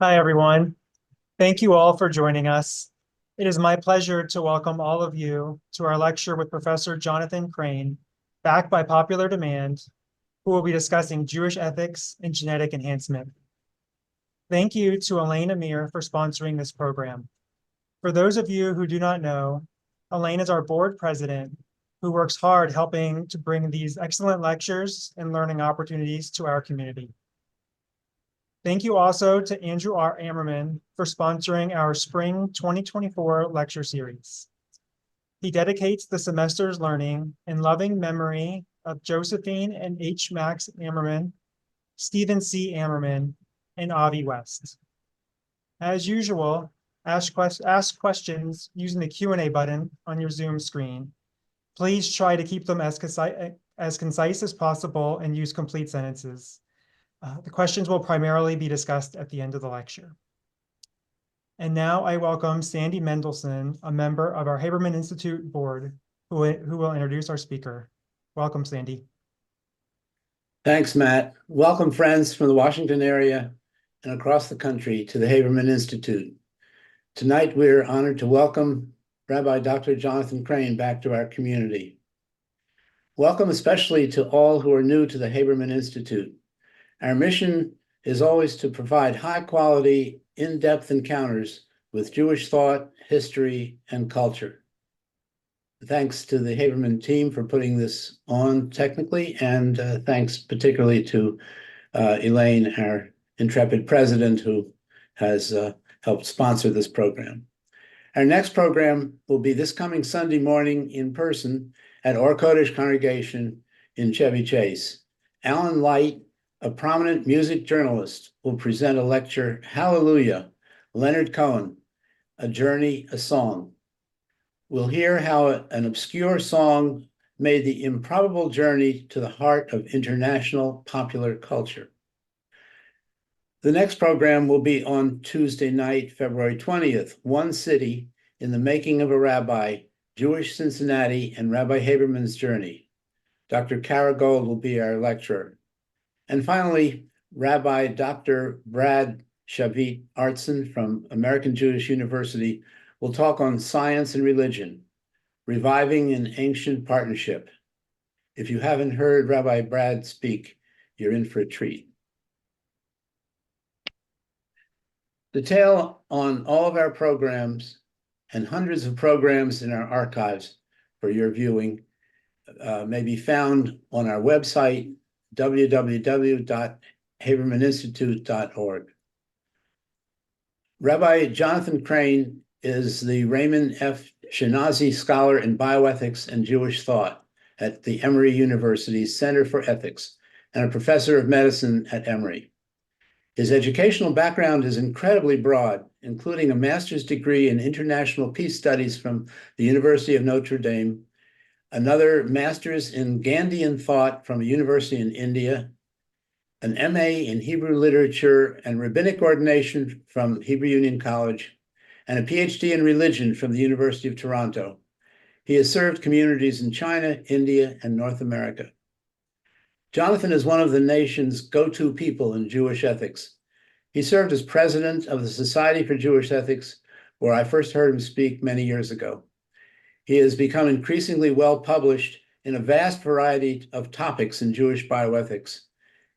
Hi, everyone. Thank you all for joining us. It is my pleasure to welcome all of you to our lecture with Professor Jonathan Crane, back by popular demand, who will be discussing Jewish ethics and genetic enhancement. Thank you to Elaine Amir for sponsoring this program. For those of you who do not know, Elaine is our board president who works hard helping to bring these excellent lectures and learning opportunities to our community. Thank you also to Andrew R. Ammerman for sponsoring our Spring 2024 lecture series. He dedicates the semester's learning in loving memory of Josephine and H. Max Ammerman, Stephen C. Ammerman, and Avi West. As usual, ask questions using the Q&A button on your Zoom screen. Please try to keep them as concise as possible and use complete sentences. The questions will primarily be discussed at the end of the lecture. And now I welcome Sandy Mendelson, a member of our Haberman Institute board, who will introduce our speaker. Welcome, Sandy. Thanks, Matt. Welcome, friends from the Washington area and across the country to the Haberman Institute. Tonight, we're honored to welcome Rabbi Dr. Jonathan Crane back to our community. Welcome especially to all who are new to the Haberman Institute. Our mission is always to provide high-quality, in-depth encounters with Jewish thought, history, and culture. Thanks to the Haberman team for putting this on technically, and thanks particularly to Elaine, our intrepid president, who has helped sponsor this program. Our next program will be this coming Sunday morning in person at Or Kodesh Congregation in Chevy Chase. Alan Light, a prominent music journalist, will present a lecture, Hallelujah, Leonard Cohen, A Journey, a Song. We'll hear how an obscure song made the improbable journey to the heart of international popular culture. The next program will be on Tuesday night, February 20th, One City in the Making of a Rabbi, Jewish Cincinnati and Rabbi Haberman's Journey. Dr. Kara Gold will be our lecturer. And finally, Rabbi Dr. Brad Shavit Artson from American Jewish University will talk on science and religion, reviving an ancient partnership. If you haven't heard Rabbi Brad speak, you're in for a treat. Detail on all of our programs and hundreds of programs in our archives for your viewing may be found on our website, www.habermaninstitute.org. Rabbi Jonathan Crane is the Raymond F. Shinazi Scholar in Bioethics and Jewish Thought at the Emory University's Center for Ethics and a professor of medicine at Emory. His educational background is incredibly broad, including a master's degree in international peace studies from the University of Notre Dame, another master's in Gandhian thought from a university in India, an MA in Hebrew literature and rabbinic ordination from Hebrew Union College, and a Ph.D. in religion from the University of Toronto. He has served communities in China, India, and North America. Jonathan is one of the nation's go-to people in Jewish ethics. He served as president of the Society for Jewish Ethics, where I first heard him speak many years ago. He has become increasingly well-published in a vast variety of topics in Jewish bioethics.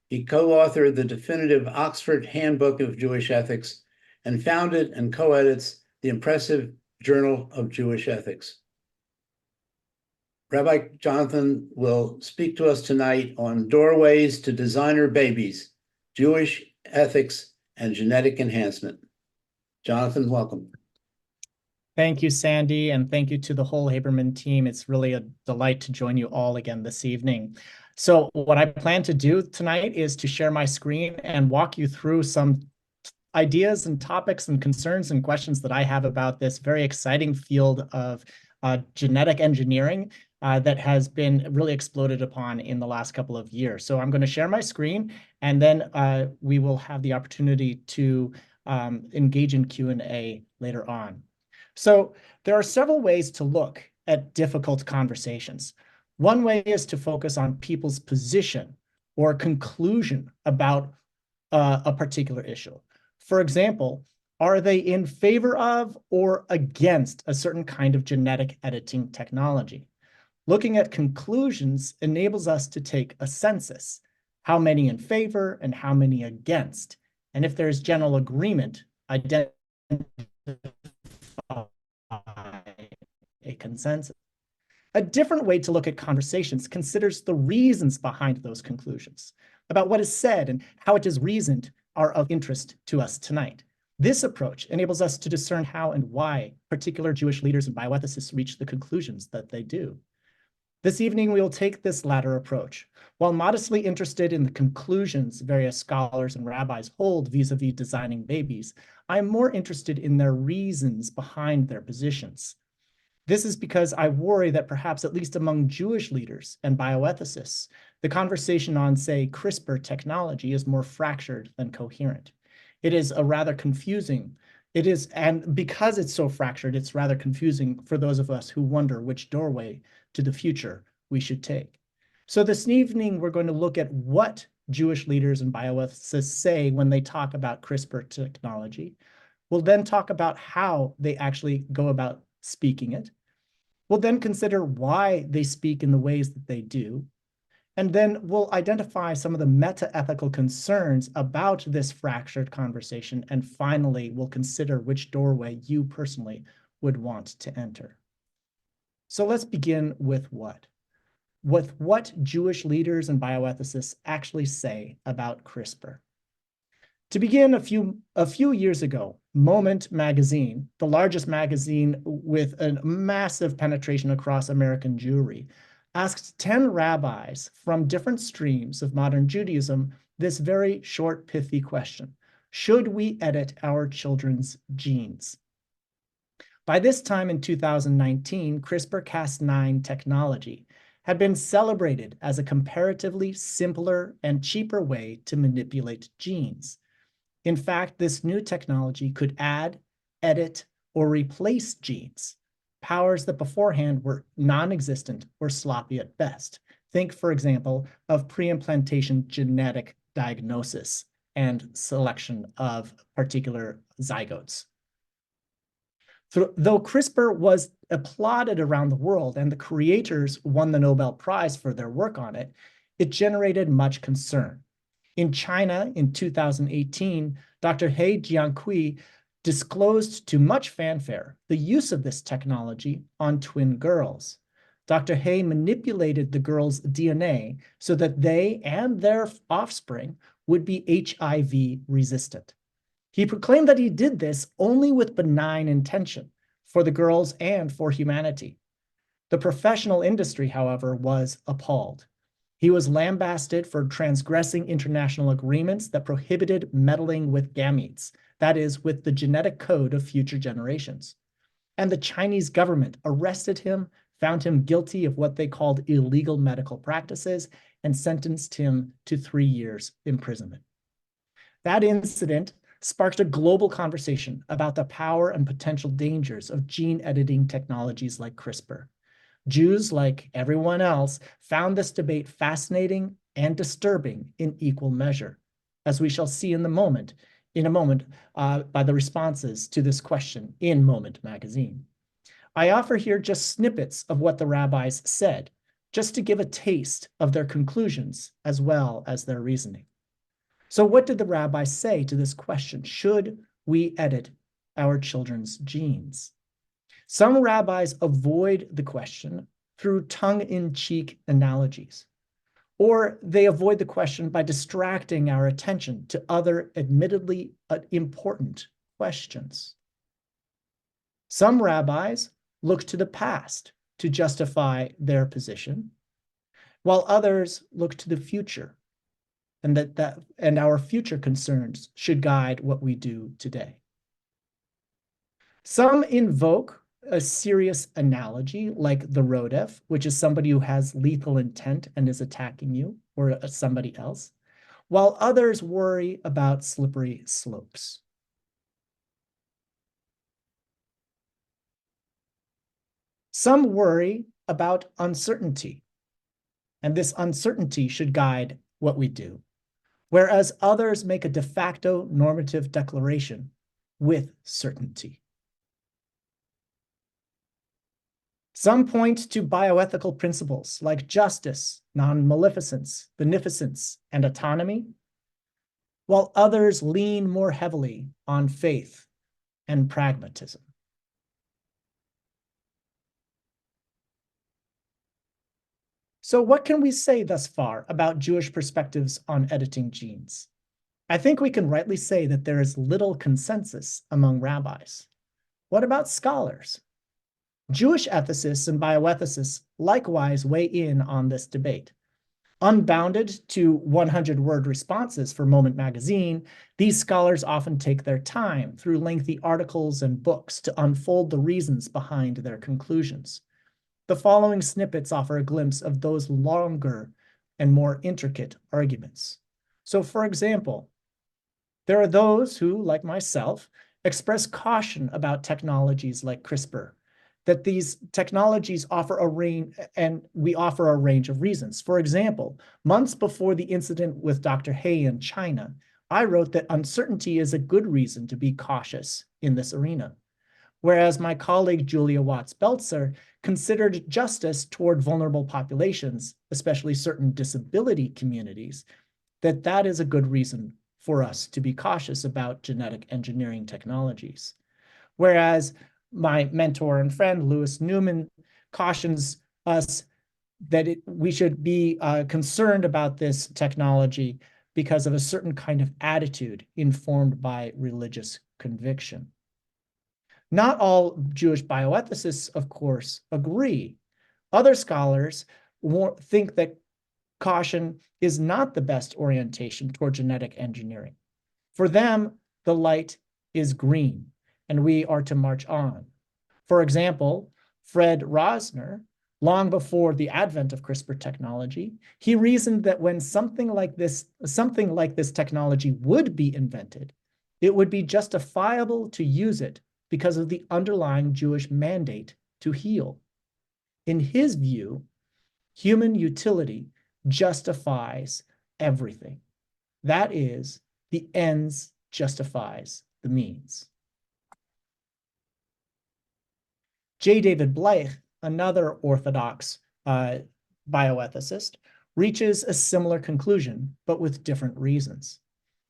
He co-authored the definitive Oxford Handbook of Jewish Ethics and founded and co-edits the impressive Journal of Jewish Ethics. Rabbi Jonathan will speak to us tonight on Doorways to Designer Babies, Jewish Ethics and Genetic Enhancement. Jonathan, welcome. Thank you, Sandy, and thank you to the whole Haberman team. It's really a delight to join you all again this evening. So what I plan to do tonight is to share my screen and walk you through some ideas and topics and concerns and questions that I have about this very exciting field of genetic engineering that has been really exploded upon in the last couple of years. So I'm going to share my screen, and then we will have the opportunity to engage in Q&A later on. So there are several ways to look at difficult conversations. One way is to focus on people's position or conclusion about a particular issue. For example, are they in favor of or against a certain kind of genetic editing technology? Looking at conclusions enables us to take a census, how many in favor and how many against. And if there's general agreement, identify a consensus. A different way to look at conversations considers the reasons behind those conclusions, about what is said and how it is reasoned are of interest to us tonight. This approach enables us to discern how and why particular Jewish leaders and bioethicists reach the conclusions that they do. This evening, we will take this latter approach. While modestly interested in the conclusions various scholars and rabbis hold vis-a-vis designing babies, I am more interested in their reasons behind their positions. This is because I worry that perhaps at least among Jewish leaders and bioethicists, the conversation on, say, CRISPR technology is more fractured than coherent. It is a rather confusing. And because it's so fractured, it's rather confusing for those of us who wonder which doorway to the future we should take. So this evening, we're going to look at what Jewish leaders and bioethicists say when they talk about CRISPR technology. We'll then talk about how they actually go about speaking it. We'll then consider why they speak in the ways that they do. And then we'll identify some of the meta-ethical concerns about this fractured conversation. And finally, we'll consider which doorway you personally would want to enter. So let's begin with what? With what Jewish leaders and bioethicists actually say about CRISPR. To begin, a few years ago, Moment magazine, the largest magazine with a massive penetration across American Jewry, asked 10 rabbis from different streams of modern Judaism this very short, pithy question: should we edit our children's genes? By this time in 2019, CRISPR-Cas9 technology had been celebrated as a comparatively simpler and cheaper way to manipulate genes. In fact, this new technology could add, edit, or replace genes, powers that beforehand were non-existent or sloppy at best. Think, for example, of pre-implantation genetic diagnosis and selection of particular zygotes. Though CRISPR was applauded around the world and the creators won the Nobel Prize for their work on it, it generated much concern. In China in 2018, Dr. He Jiankui disclosed to much fanfare the use of this technology on twin girls. Dr. He manipulated the girls' DNA so that they and their offspring would be HIV resistant. He proclaimed that he did this only with benign intention for the girls and for humanity. The professional industry, however, was appalled. He was lambasted for transgressing international agreements that prohibited meddling with gametes, that is, with the genetic code of future generations. And the Chinese government arrested him, found him guilty of what they called illegal medical practices, and sentenced him to 3 years imprisonment. That incident sparked a global conversation about the power and potential dangers of gene editing technologies like CRISPR. Jews, like everyone else, found this debate fascinating and disturbing in equal measure, as we shall see in a moment, by the responses to this question in Moment magazine. I offer here just snippets of what the rabbis said, just to give a taste of their conclusions as well as their reasoning. So what did the rabbis say to this question? Should we edit our children's genes? Some rabbis avoid the question through tongue-in-cheek analogies, or they avoid the question by distracting our attention to other admittedly important questions. Some rabbis look to the past to justify their position, while others look to the future, and our future concerns should guide what we do today. Some invoke a serious analogy like the rodef, which is somebody who has lethal intent and is attacking you or somebody else, while others worry about slippery slopes. Some worry about uncertainty, and this uncertainty should guide what we do, whereas others make a de facto normative declaration with certainty. Some point to bioethical principles like justice, non-maleficence, beneficence, and autonomy, while others lean more heavily on faith and pragmatism. So what can we say thus far about Jewish perspectives on editing genes? I think we can rightly say that there is little consensus among rabbis. What about scholars? Jewish ethicists and bioethicists likewise weigh in on this debate. Unbounded to 100-word responses for Moment magazine, these scholars often take their time through lengthy articles and books to unfold the reasons behind their conclusions. The following snippets offer a glimpse of those longer and more intricate arguments. So, for example, there are those who, like myself, express caution about technologies like CRISPR, that these technologies offer a range, and we offer a range of reasons. For example, months before the incident with Dr. He in China, I wrote that uncertainty is a good reason to be cautious in this arena. Whereas my colleague Julia Watts-Belzer considered justice toward vulnerable populations, especially certain disability communities, that is a good reason for us to be cautious about genetic engineering technologies. Whereas my mentor and friend, Louis Newman, cautions us that we should be concerned about this technology because of a certain kind of attitude informed by religious conviction. Not all Jewish bioethicists, of course, agree. Other scholars think that caution is not the best orientation toward genetic engineering. For them, the light is green, and we are to march on. For example, Fred Rosner, long before the advent of CRISPR technology, he reasoned that when something like this technology would be invented, it would be justifiable to use it because of the underlying Jewish mandate to heal. In his view, human utility justifies everything. That is, the ends justifies the means. J. David Bleich, another orthodox bioethicist, reaches a similar conclusion, but with different reasons.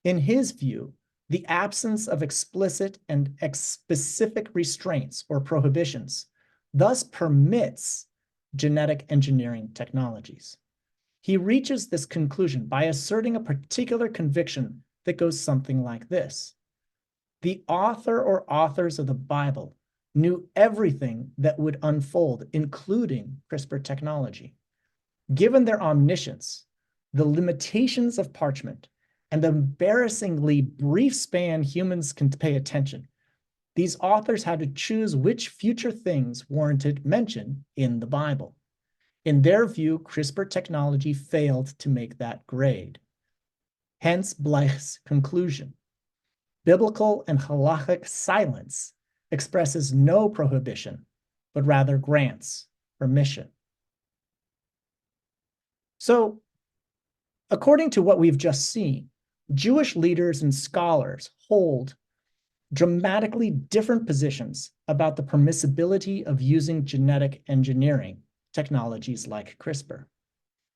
In his view, the absence of explicit and specific restraints or prohibitions thus permits genetic engineering technologies. He reaches this conclusion by asserting a particular conviction that goes something like this. The author or authors of the Bible knew everything that would unfold, including CRISPR technology. Given their omniscience, the limitations of parchment, and the embarrassingly brief span humans can pay attention, these authors had to choose which future things warranted mention in the Bible. In their view, CRISPR technology failed to make that grade. Hence Bleich's conclusion. Biblical and halachic silence expresses no prohibition, but rather grants permission. So, according to what we've just seen, Jewish leaders and scholars hold dramatically different positions about the permissibility of using genetic engineering technologies like CRISPR.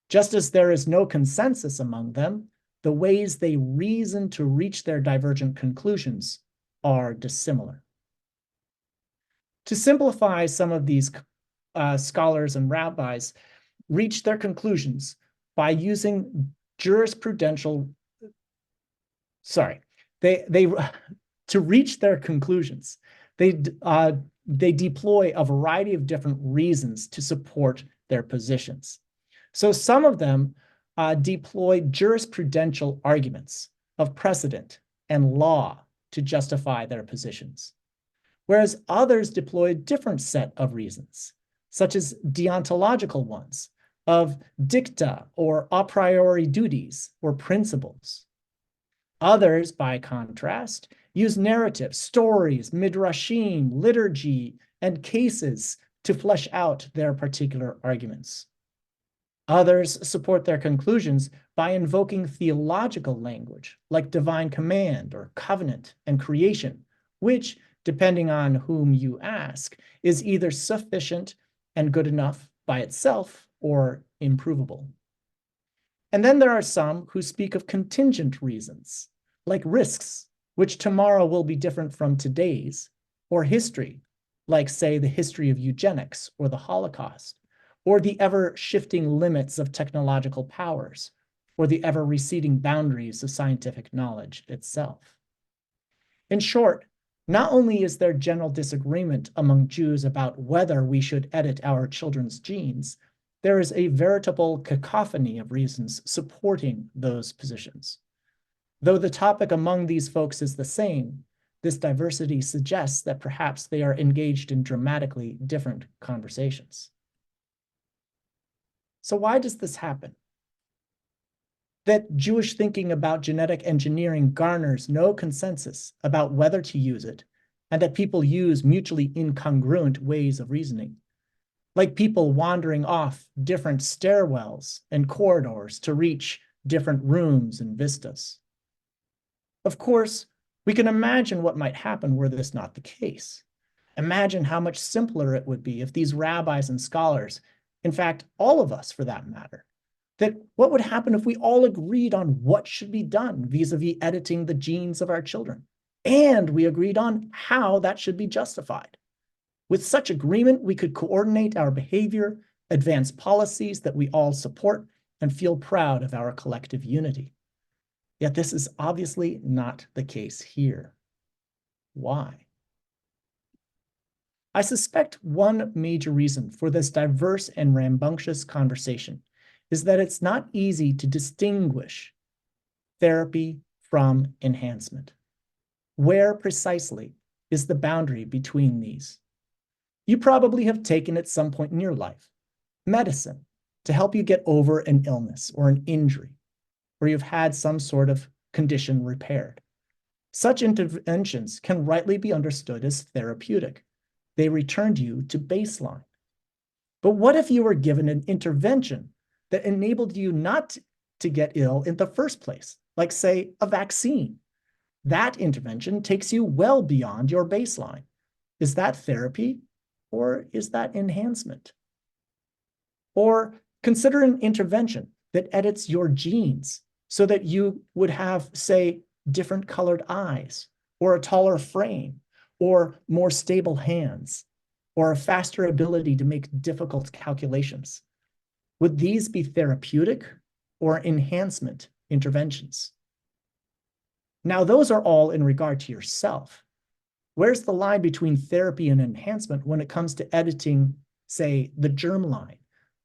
Just as there is no consensus among them, the ways they reason to reach their divergent conclusions are dissimilar. To simplify, some of these scholars and rabbis reach their conclusions by using jurisprudential, to reach their conclusions, they deploy a variety of different reasons to support their positions. So some of them deploy jurisprudential arguments of precedent and law to justify their positions, whereas others deploy a different set of reasons, such as deontological ones of dicta or a priori duties or principles. Others, by contrast, use narratives, stories, midrashim, liturgy, and cases to flesh out their particular arguments. Others support their conclusions by invoking theological language like divine command or covenant and creation, which, depending on whom you ask, is either sufficient and good enough by itself or improvable. And then there are some who speak of contingent reasons, like risks, which tomorrow will be different from today's, or history, like, say, the history of eugenics or the Holocaust, or the ever-shifting limits of technological powers, or the ever-receding boundaries of scientific knowledge itself. In short, not only is there general disagreement among Jews about whether we should edit our children's genes, there is a veritable cacophony of reasons supporting those positions. Though the topic among these folks is the same, this diversity suggests that perhaps they are engaged in dramatically different conversations. So why does this happen? That Jewish thinking about genetic engineering garners no consensus about whether to use it, and that people use mutually incongruent ways of reasoning, like people wandering off different stairwells and corridors to reach different rooms and vistas. Of course, we can imagine what might happen were this not the case. Imagine how much simpler it would be if these rabbis and scholars, in fact, all of us for that matter, that what would happen if we all agreed on what should be done vis-a-vis editing the genes of our children, and we agreed on how that should be justified. With such agreement, we could coordinate our behavior, advance policies that we all support, and feel proud of our collective unity. Yet this is obviously not the case here. Why? I suspect one major reason for this diverse and rambunctious conversation is that it's not easy to distinguish therapy from enhancement. Where precisely is the boundary between these? You probably have taken at some point in your life medicine to help you get over an illness or an injury, or you've had some sort of condition repaired. Such interventions can rightly be understood as therapeutic. They returned you to baseline. But what if you were given an intervention that enabled you not to get ill in the first place, like, say, a vaccine? That intervention takes you well beyond your baseline. Is that therapy, or is that enhancement? Or consider an intervention that edits your genes so that you would have, say, different colored eyes, or a taller frame, or more stable hands, or a faster ability to make difficult calculations. Would these be therapeutic or enhancement interventions? Now, those are all in regard to yourself. Where's the line between therapy and enhancement when it comes to editing, say, the germline,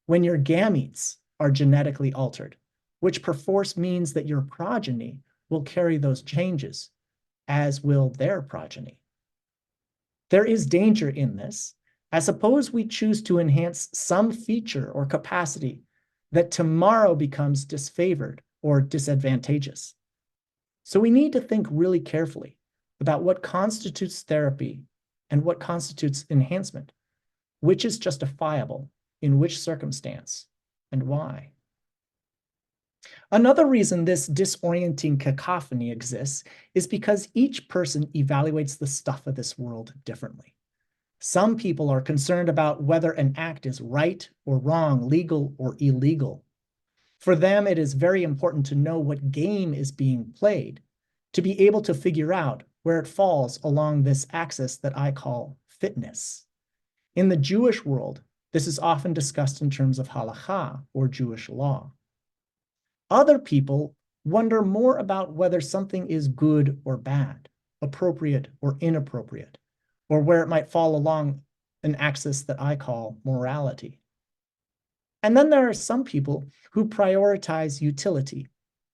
when your gametes are genetically altered, which perforce means that your progeny will carry those changes, as will their progeny? There is danger in this, as suppose we choose to enhance some feature or capacity that tomorrow becomes disfavored or disadvantageous. So we need to think really carefully about what constitutes therapy and what constitutes enhancement, which is justifiable, in which circumstance, and why. Another reason this disorienting cacophony exists is because each person evaluates the stuff of this world differently. Some people are concerned about whether an act is right or wrong, legal or illegal. For them, it is very important to know what game is being played, to be able to figure out where it falls along this axis that I call fitness. In the Jewish world, this is often discussed in terms of halakha, or Jewish law. Other people wonder more about whether something is good or bad, appropriate or inappropriate, or where it might fall along an axis that I call morality. And then there are some people who prioritize utility.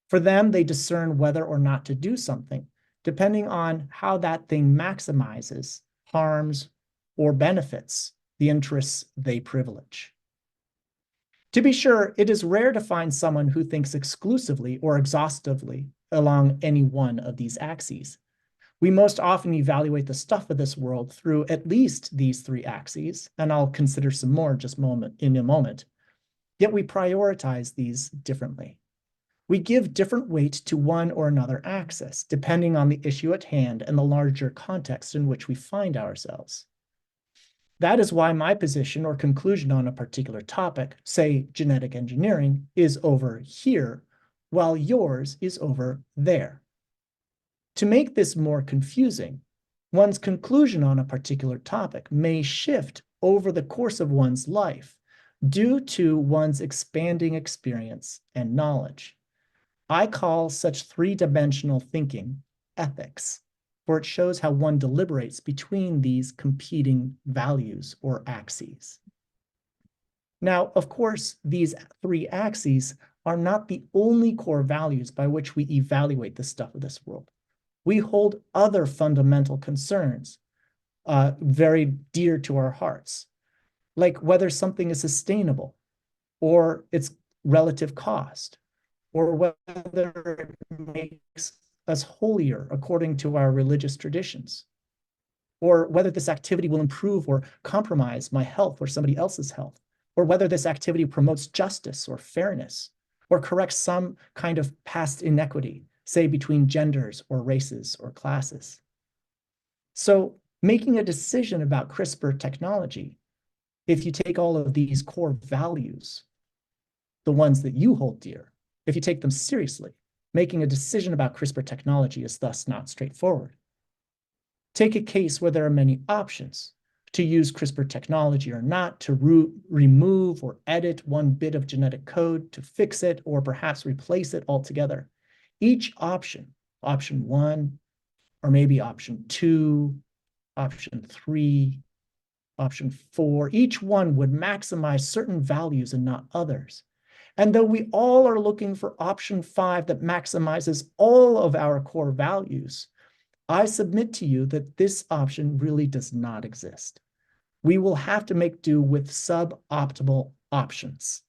For them, they discern whether or not to do something, depending on how that thing maximizes, harms, or benefits the interests they privilege. To be sure, it is rare to find someone who thinks exclusively or exhaustively along any one of these axes. We most often evaluate the stuff of this world through at least these three axes, and I'll consider some more in a moment. Yet we prioritize these differently. We give different weight to one or another axis, depending on the issue at hand and the larger context in which we find ourselves. That is why my position or conclusion on a particular topic, say genetic engineering, is over here, while yours is over there. To make this more confusing, one's conclusion on a particular topic may shift over the course of one's life due to one's expanding experience and knowledge. I call such three-dimensional thinking ethics, for it shows how one deliberates between these competing values or axes. Now, of course, these three axes are not the only core values by which we evaluate the stuff of this world. We hold other fundamental concerns very dear to our hearts, like whether something is sustainable or its relative cost, or whether it makes us holier according to our religious traditions, or whether this activity will improve or compromise my health or somebody else's health, or whether this activity promotes justice or fairness, or corrects some kind of past inequity, say between genders or races or classes. So making a decision about CRISPR technology, if you take all of these core values, the ones that you hold dear, if you take them seriously, making a decision about CRISPR technology is thus not straightforward. Take a case where there are many options to use CRISPR technology or not, to remove or edit one bit of genetic code, to fix it, or perhaps replace it altogether. Each option, option 1, or maybe option 2, option 3, option 4, each one would maximize certain values and not others. And though we all are looking for option 5 that maximizes all of our core values, I submit to you that this option really does not exist. We will have to make do with suboptimal options,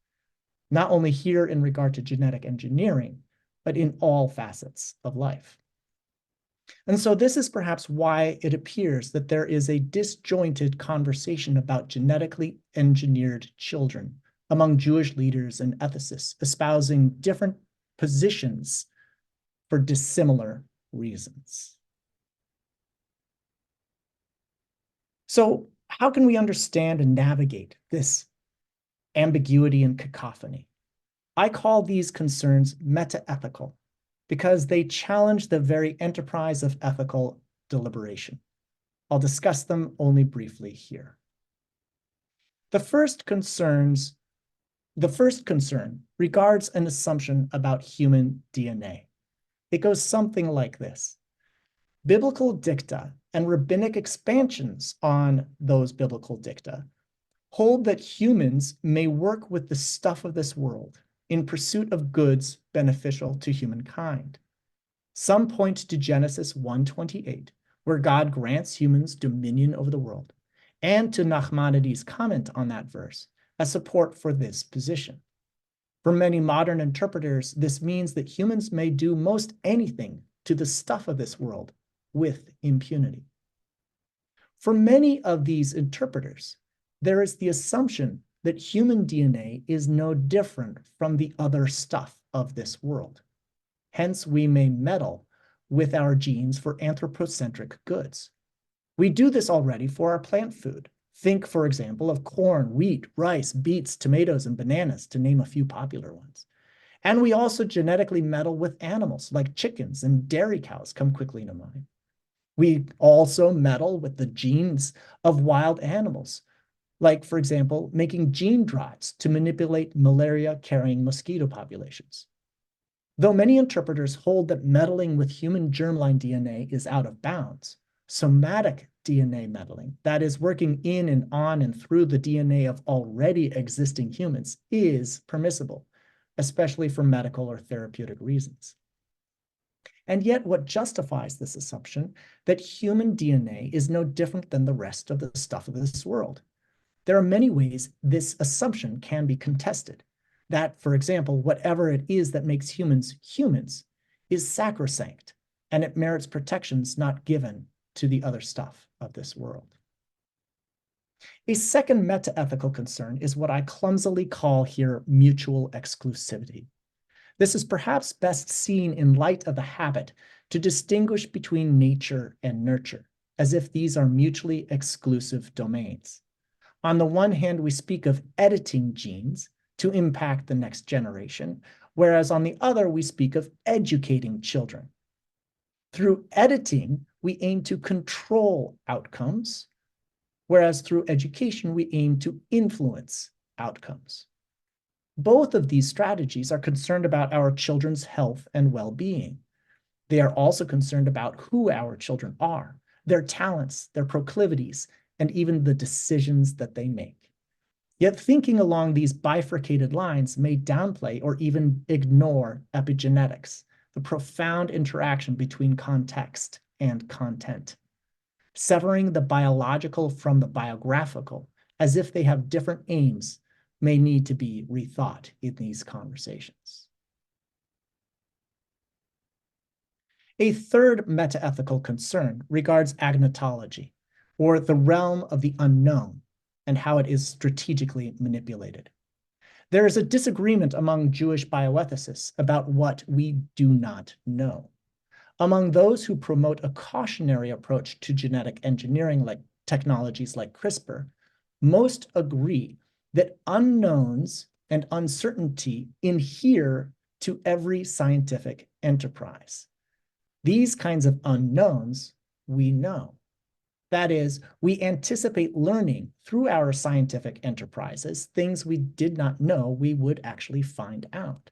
not only here in regard to genetic engineering, but in all facets of life. And so this is perhaps why it appears that there is a disjointed conversation about genetically engineered children among Jewish leaders and ethicists espousing different positions for dissimilar reasons. So how can we understand and navigate this ambiguity and cacophony? I call these concerns meta-ethical because they challenge the very enterprise of ethical deliberation. I'll discuss them only briefly here. The first concern regards an assumption about human DNA. It goes something like this. Biblical dicta and rabbinic expansions on those biblical dicta hold that humans may work with the stuff of this world in pursuit of goods beneficial to humankind. Some point to Genesis 1:28, where God grants humans dominion over the world, and to Nachmanides' comment on that verse as support for this position. For many modern interpreters, this means that humans may do most anything to the stuff of this world with impunity. For many of these interpreters, there is the assumption that human DNA is no different from the other stuff of this world. Hence, we may meddle with our genes for anthropocentric goods. We do this already for our plant food. Think, for example, of corn, wheat, rice, beets, tomatoes, and bananas, to name a few popular ones. And we also genetically meddle with animals like chickens and dairy cows come quickly to mind. We also meddle with the genes of wild animals, like, for example, making gene drives to manipulate malaria-carrying mosquito populations. Though many interpreters hold that meddling with human germline DNA is out of bounds, somatic DNA meddling, that is, working in and on and through the DNA of already existing humans, is permissible, especially for medical or therapeutic reasons. And yet, what justifies this assumption that human DNA is no different than the rest of the stuff of this world? There are many ways this assumption can be contested. That, for example, whatever it is that makes humans humans is sacrosanct, and it merits protections not given to the other stuff of this world. A second meta-ethical concern is what I clumsily call here mutual exclusivity. This is perhaps best seen in light of the habit to distinguish between nature and nurture, as if these are mutually exclusive domains. On the one hand, we speak of editing genes to impact the next generation, whereas on the other, we speak of educating children. Through editing, we aim to control outcomes, whereas through education, we aim to influence outcomes. Both of these strategies are concerned about our children's health and well-being. They are also concerned about who our children are, their talents, their proclivities, and even the decisions that they make. Yet thinking along these bifurcated lines may downplay or even ignore epigenetics, the profound interaction between context and content. Severing the biological from the biographical, as if they have different aims, may need to be rethought in these conversations. A third metaethical concern regards agnotology, or the realm of the unknown, and how it is strategically manipulated. There is a disagreement among Jewish bioethicists about what we do not know. Among those who promote a cautionary approach to genetic engineering like technologies like CRISPR, most agree that unknowns and uncertainty inhere to every scientific enterprise. These kinds of unknowns we know. That is, we anticipate learning through our scientific enterprises things we did not know we would actually find out.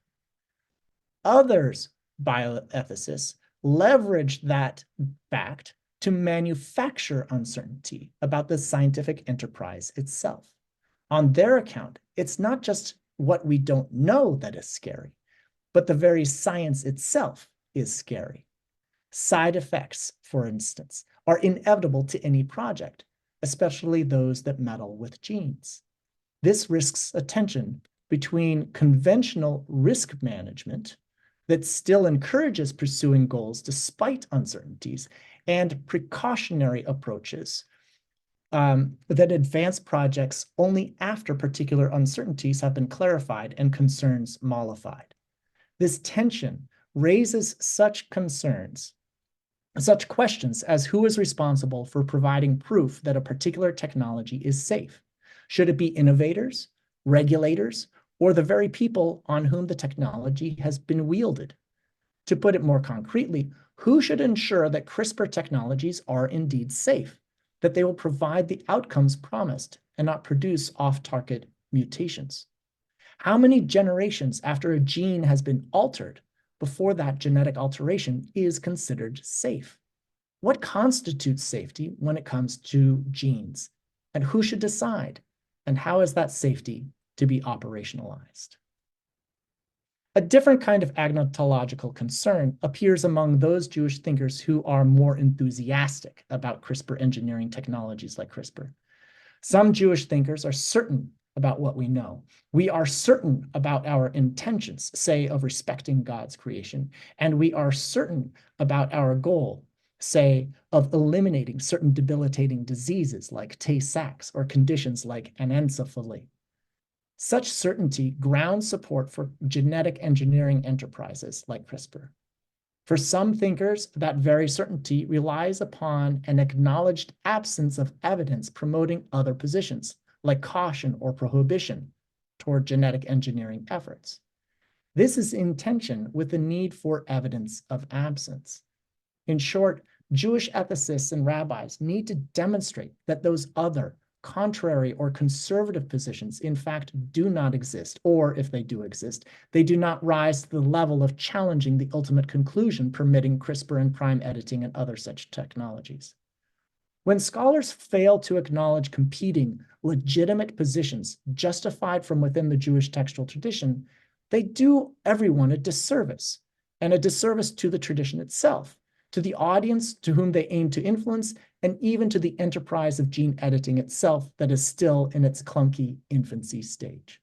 Others, bioethicists, leverage that fact to manufacture uncertainty about the scientific enterprise itself. On their account, it's not just what we don't know that is scary, but the very science itself is scary. Side effects, for instance, are inevitable to any project, especially those that meddle with genes. This risks a tension between conventional risk management that still encourages pursuing goals despite uncertainties and precautionary approaches that advance projects only after particular uncertainties have been clarified and concerns mollified. This tension raises such questions as who is responsible for providing proof that a particular technology is safe. Should it be innovators, regulators, or the very people on whom the technology has been wielded? To put it more concretely, who should ensure that CRISPR technologies are indeed safe, that they will provide the outcomes promised and not produce off-target mutations? How many generations after a gene has been altered before that genetic alteration is considered safe? What constitutes safety when it comes to genes? And who should decide? And how is that safety to be operationalized? A different kind of agnotological concern appears among those Jewish thinkers who are more enthusiastic about CRISPR engineering technologies like CRISPR. Some Jewish thinkers are certain about what we know. We are certain about our intentions, say, of respecting God's creation, and we are certain about our goal, say, of eliminating certain debilitating diseases like Tay-Sachs or conditions like anencephaly. Such certainty grounds support for genetic engineering enterprises like CRISPR. For some thinkers, that very certainty relies upon an acknowledged absence of evidence promoting other positions, like caution or prohibition, toward genetic engineering efforts. This is in tension with the need for evidence of absence. In short, Jewish ethicists and rabbis need to demonstrate that those other, contrary or conservative positions in fact do not exist, or if they do exist, they do not rise to the level of challenging the ultimate conclusion permitting CRISPR and prime editing and other such technologies. When scholars fail to acknowledge competing, legitimate positions justified from within the Jewish textual tradition, they do everyone a disservice, and a disservice to the tradition itself, to the audience to whom they aim to influence, and even to the enterprise of gene editing itself that is still in its clunky infancy stage.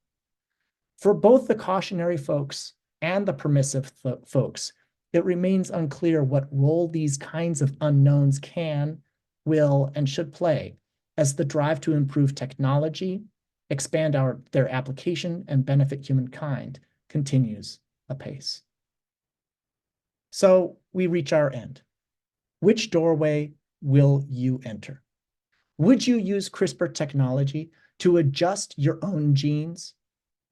For both the cautionary folks and the permissive folks, it remains unclear what role these kinds of unknowns can, will, and should play as the drive to improve technology, expand their application, and benefit humankind continues apace. So we reach our end. Which doorway will you enter? Would you use CRISPR technology to adjust your own genes?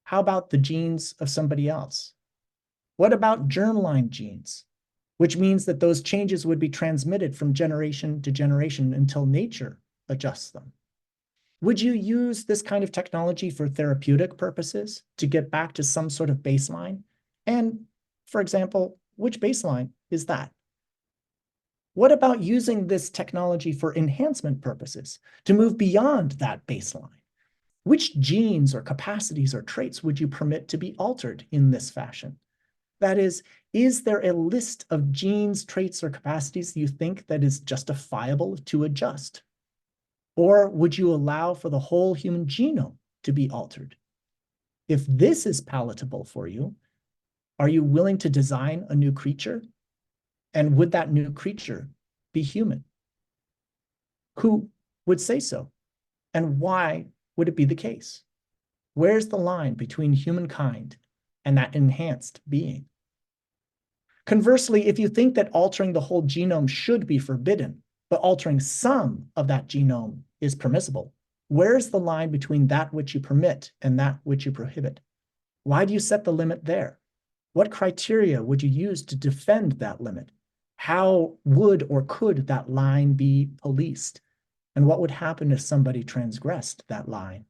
How about the genes of somebody else? What about germline genes, which means that those changes would be transmitted from generation to generation until nature adjusts them? Would you use this kind of technology for therapeutic purposes to get back to some sort of baseline? And, for example, which baseline is that? What about using this technology for enhancement purposes to move beyond that baseline? Which genes or capacities or traits would you permit to be altered in this fashion? That is there a list of genes, traits, or capacities you think that is justifiable to adjust? Or would you allow for the whole human genome to be altered? If this is palatable for you, are you willing to design a new creature? And would that new creature be human? Who would say so? And why would it be the case? Where's the line between humankind and that enhanced being? Conversely, if you think that altering the whole genome should be forbidden, but altering some of that genome is permissible, where's the line between that which you permit and that which you prohibit? Why do you set the limit there? What criteria would you use to defend that limit? How would or could that line be policed? And what would happen if somebody transgressed that line?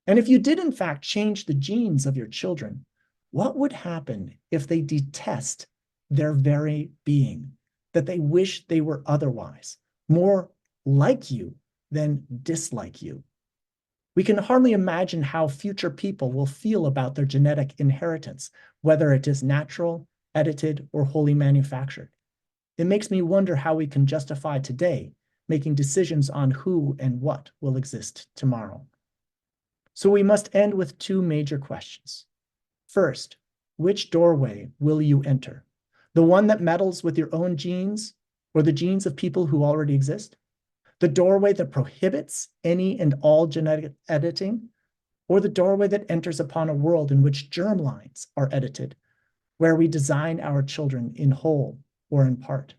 And if you did in fact change the genes of your children, what would happen if they detest their very being, that they wish they were otherwise, more like you than dislike you? We can hardly imagine how future people will feel about their genetic inheritance, whether it is natural, edited, or wholly manufactured. It makes me wonder how we can justify today making decisions on who and what will exist tomorrow. So we must end with two major questions. First, which doorway will you enter? The one that meddles with your own genes or the genes of people who already exist? The doorway that prohibits any and all genetic editing? Or the doorway that enters upon a world in which germlines are edited, where we design our children in whole or in part?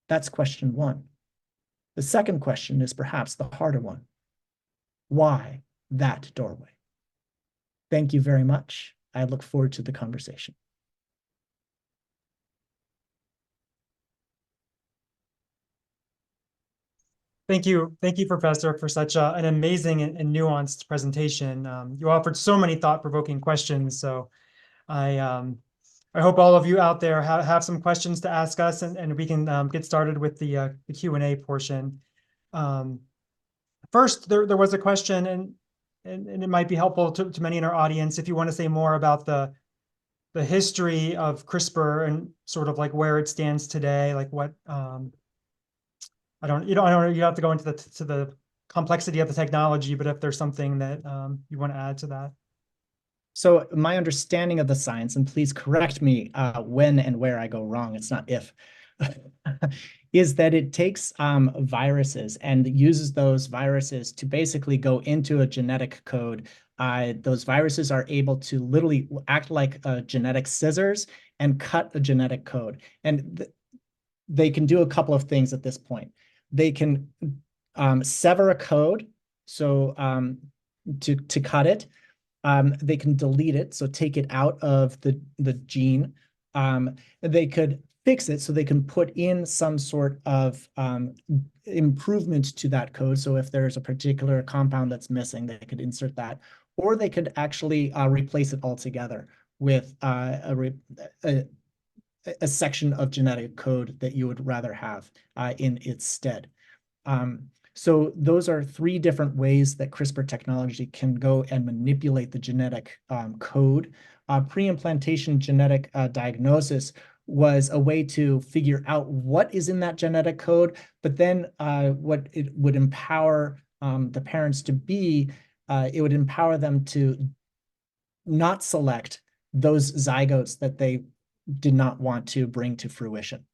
That's question one. The second question is perhaps the harder one. Why that doorway? Thank you very much. I look forward to the conversation. Thank you, Professor, for such an amazing and nuanced presentation. You offered so many thought-provoking questions, so I hope all of you out there have some questions to ask us, and we can get started with the Q&A portion. First, there was a question, and it might be helpful to many in our audience if you want to say more about the history of CRISPR and sort of like where it stands today, like what you have to go into the complexity of the technology, but if there's something that you want to add to that. So my understanding of the science, and please correct me when and where I go wrong, it's not if, is that it takes viruses and uses those viruses to basically go into a genetic code. Those viruses are able to literally act like genetic scissors and cut a genetic code. And they can do a couple of things at this point. They can sever a code, so to cut it. They can delete it, so take it out of the gene. They could fix it, so they can put in some sort of improvement to that code. So if there's a particular compound that's missing, they could insert that. Or they could actually replace it altogether with a section of genetic code that you would rather have in its stead. So those are three different ways that CRISPR technology can go and manipulate the genetic code. Pre-implantation genetic diagnosis was a way to figure out what is in that genetic code, but then what it would empower the parents to be, it would empower them to not select those zygotes that they did not want to bring to fruition.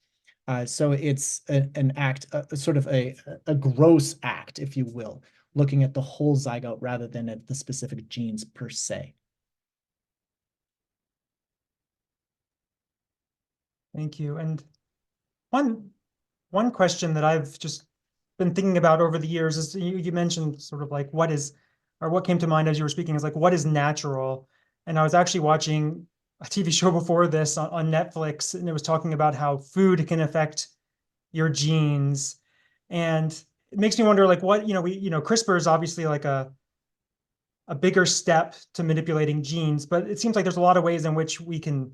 So it's an act, sort of a gross act, if you will, looking at the whole zygote rather than at the specific genes per se. Thank you. And one question that I've just been thinking about over the years is you mentioned sort of like what came to mind as you were speaking is like, what is natural? And I was actually watching a TV show before this on Netflix, and it was talking about how food can affect your genes. And it makes me wonder, like, CRISPR is obviously like a bigger step to manipulating genes, but it seems like there's a lot of ways in which we can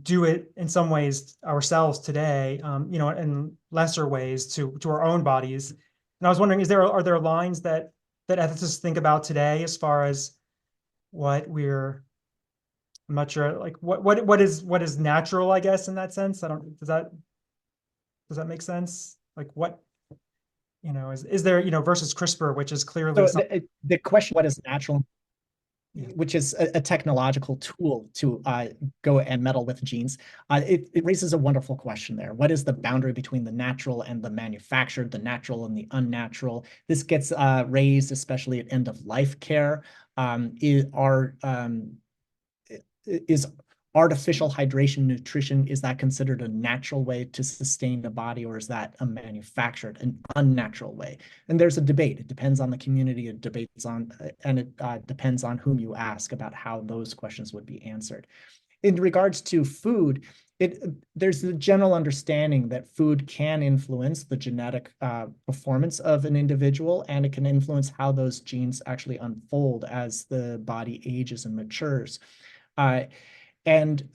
do it in some ways ourselves today, in lesser ways to our own bodies. And I was wondering, are there lines that ethicists think about today as far as what I'm not sure, like what is natural, I guess, in that sense? Does that make sense? Like what, is there, versus CRISPR, which is clearly So the question, what is natural, Yeah. which is a technological tool to go and meddle with genes, it raises a wonderful question there. What is the boundary between the natural and the manufactured, the natural and the unnatural? This gets raised especially at end-of-life care. Is artificial hydration nutrition, is that considered a natural way to sustain the body, or is that a manufactured, an unnatural way? And there's a debate. It depends on the community, it debates on, and it depends on whom you ask about how those questions would be answered. In regards to food, there's the general understanding that food can influence the genetic performance of an individual, and it can influence how those genes actually unfold as the body ages and matures. And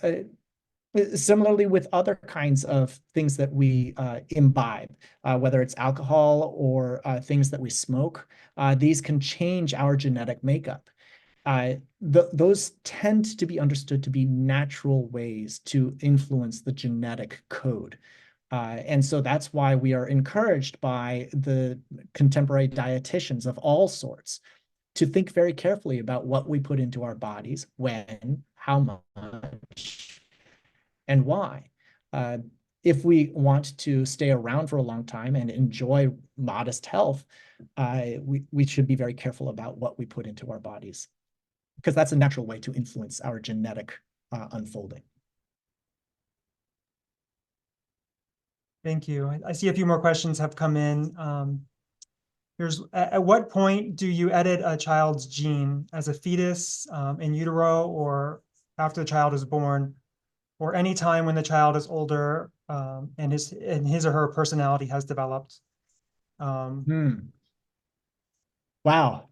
similarly with other kinds of things that we imbibe, whether it's alcohol or things that we smoke, these can change our genetic makeup. Those tend to be understood to be natural ways to influence the genetic code. And so that's why we are encouraged by the contemporary dietitians of all sorts to think very carefully about what we put into our bodies, when, how much, and why. If we want to stay around for a long time and enjoy modest health, we should be very careful about what we put into our bodies, because that's a natural way to influence our genetic unfolding. Thank you. I see a few more questions have come in. At what point do you edit a child's gene, as a fetus, in utero, or after the child is born, or any time when the child is older, and his or her personality has developed? Wow,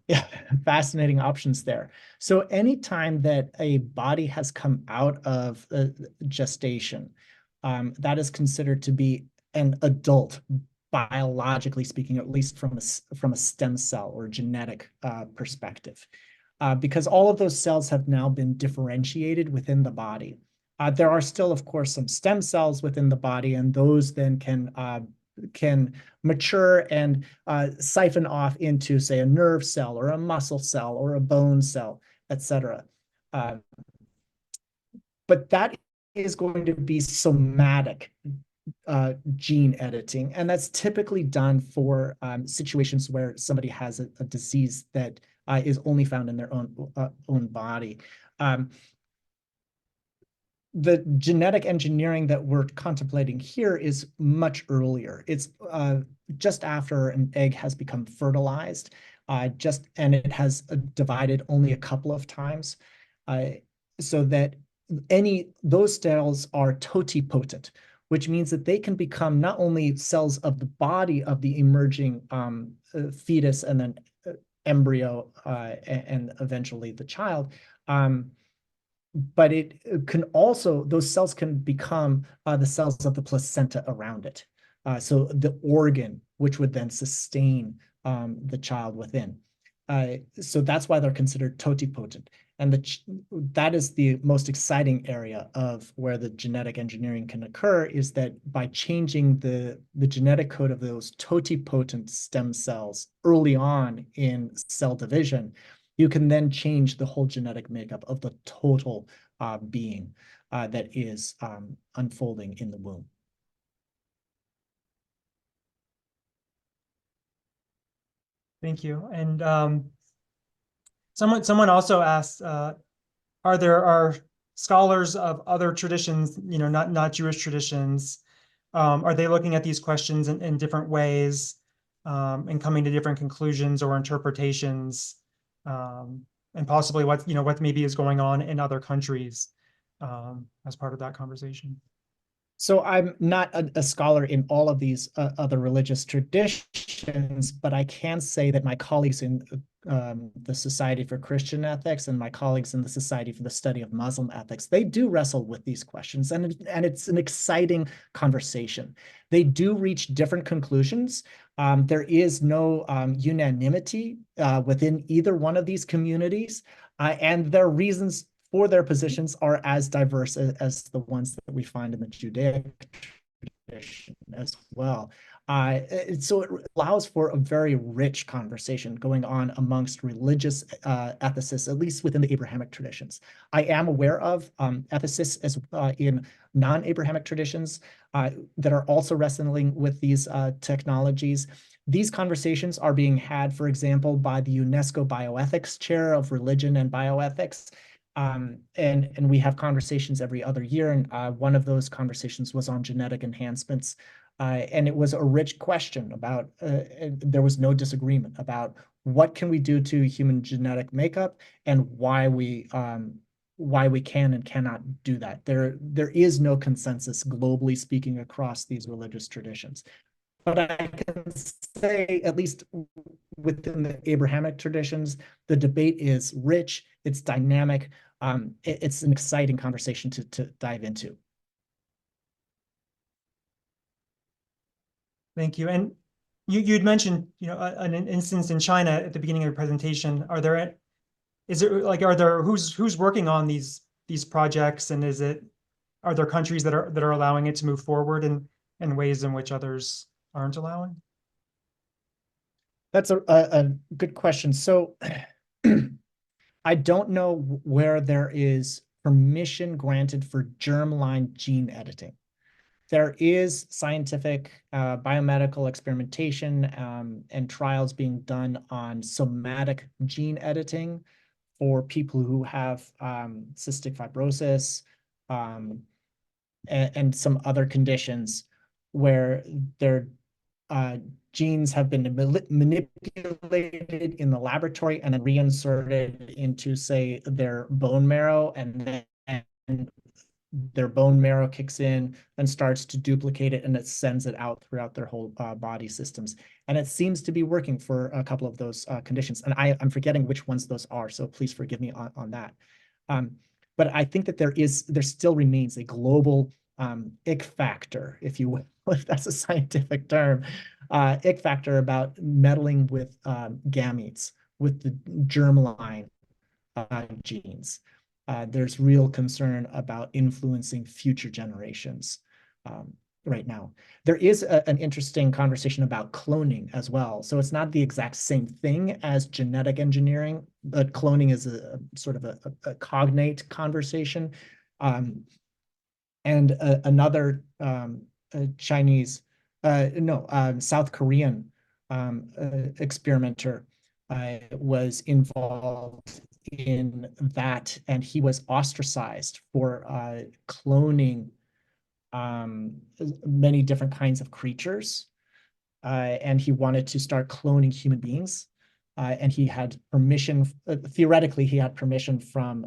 yeah, fascinating options there. So anytime that a body has come out of gestation, that is considered to be an adult, biologically speaking, at least from a stem cell or genetic perspective, because all of those cells have now been differentiated within the body. There are still, of course, some stem cells within the body, and those then can mature and siphon off into, say, a nerve cell or a muscle cell or a bone cell, etc. But that is going to be somatic gene editing, and that's typically done for situations where somebody has a disease that is only found in their own body. The genetic engineering that we're contemplating here is much earlier. It's just after an egg has become fertilized, and it has divided only a couple of times, so that those cells are totipotent, which means that they can become not only cells of the body of the emerging fetus and then embryo and eventually the child, but it can also, those cells can become the cells of the placenta around it. So the organ which would then sustain the child within. So that's why they're considered totipotent. And that is the most exciting area of where the genetic engineering can occur, is that by changing the genetic code of those totipotent stem cells early on in cell division, you can then change the whole genetic makeup of the total being that is unfolding in the womb. Thank you. And someone also asked, are scholars of other traditions, not Jewish traditions, are they looking at these questions in different ways, and coming to different conclusions or interpretations, and possibly what maybe is going on in other countries, as part of that conversation? So I'm not a scholar in all of these other religious traditions, but I can say that my colleagues in the Society for Christian Ethics and my colleagues in the Society for the Study of Muslim Ethics, they do wrestle with these questions, and it's an exciting conversation. They do reach different conclusions. There is no unanimity within either one of these communities, and their reasons for their positions are as diverse as the ones that we find in the Judaic tradition as well. So it allows for a very rich conversation going on amongst religious ethicists, at least within the Abrahamic traditions. I am aware of ethicists in non-Abrahamic traditions that are also wrestling with these technologies. These conversations are being had, for example, by the UNESCO Bioethics Chair of Religion and Bioethics. And we have conversations every other year. And one of those conversations was on genetic enhancements. And it was a rich question about, there was no disagreement about what can we do to human genetic makeup and why we can and cannot do that. There is no consensus, globally speaking, across these religious traditions. But I can say, at least within the Abrahamic traditions, the debate is rich, it's dynamic, it's an exciting conversation to dive into. Thank you. And you'd mentioned, an instance in China at the beginning of your presentation. Are there who's working on these projects, and are there countries that are allowing it to move forward in ways in which others aren't allowing? That's a good question. So I don't know where there is permission granted for germline gene editing. There is scientific biomedical experimentation and trials being done on somatic gene editing for people who have cystic fibrosis and some other conditions where their genes have been manipulated in the laboratory and then reinserted into, say, their bone marrow, and then their bone marrow kicks in and starts to duplicate it, and it sends it out throughout their whole body systems. And it seems to be working for a couple of those conditions. And I'm forgetting which ones those are, so please forgive me on that. But I think that there still remains a global ick factor, if you will, if that's a scientific term, ick factor about meddling with gametes, with the germline genes. There's real concern about influencing future generations right now. There is an interesting conversation about cloning as well. So it's not the exact same thing as genetic engineering, but cloning is a sort of a cognate conversation. And another South Korean experimenter was involved in that, and he was ostracized for cloning many different kinds of creatures, and he wanted to start cloning human beings, and he had permission, theoretically he had permission from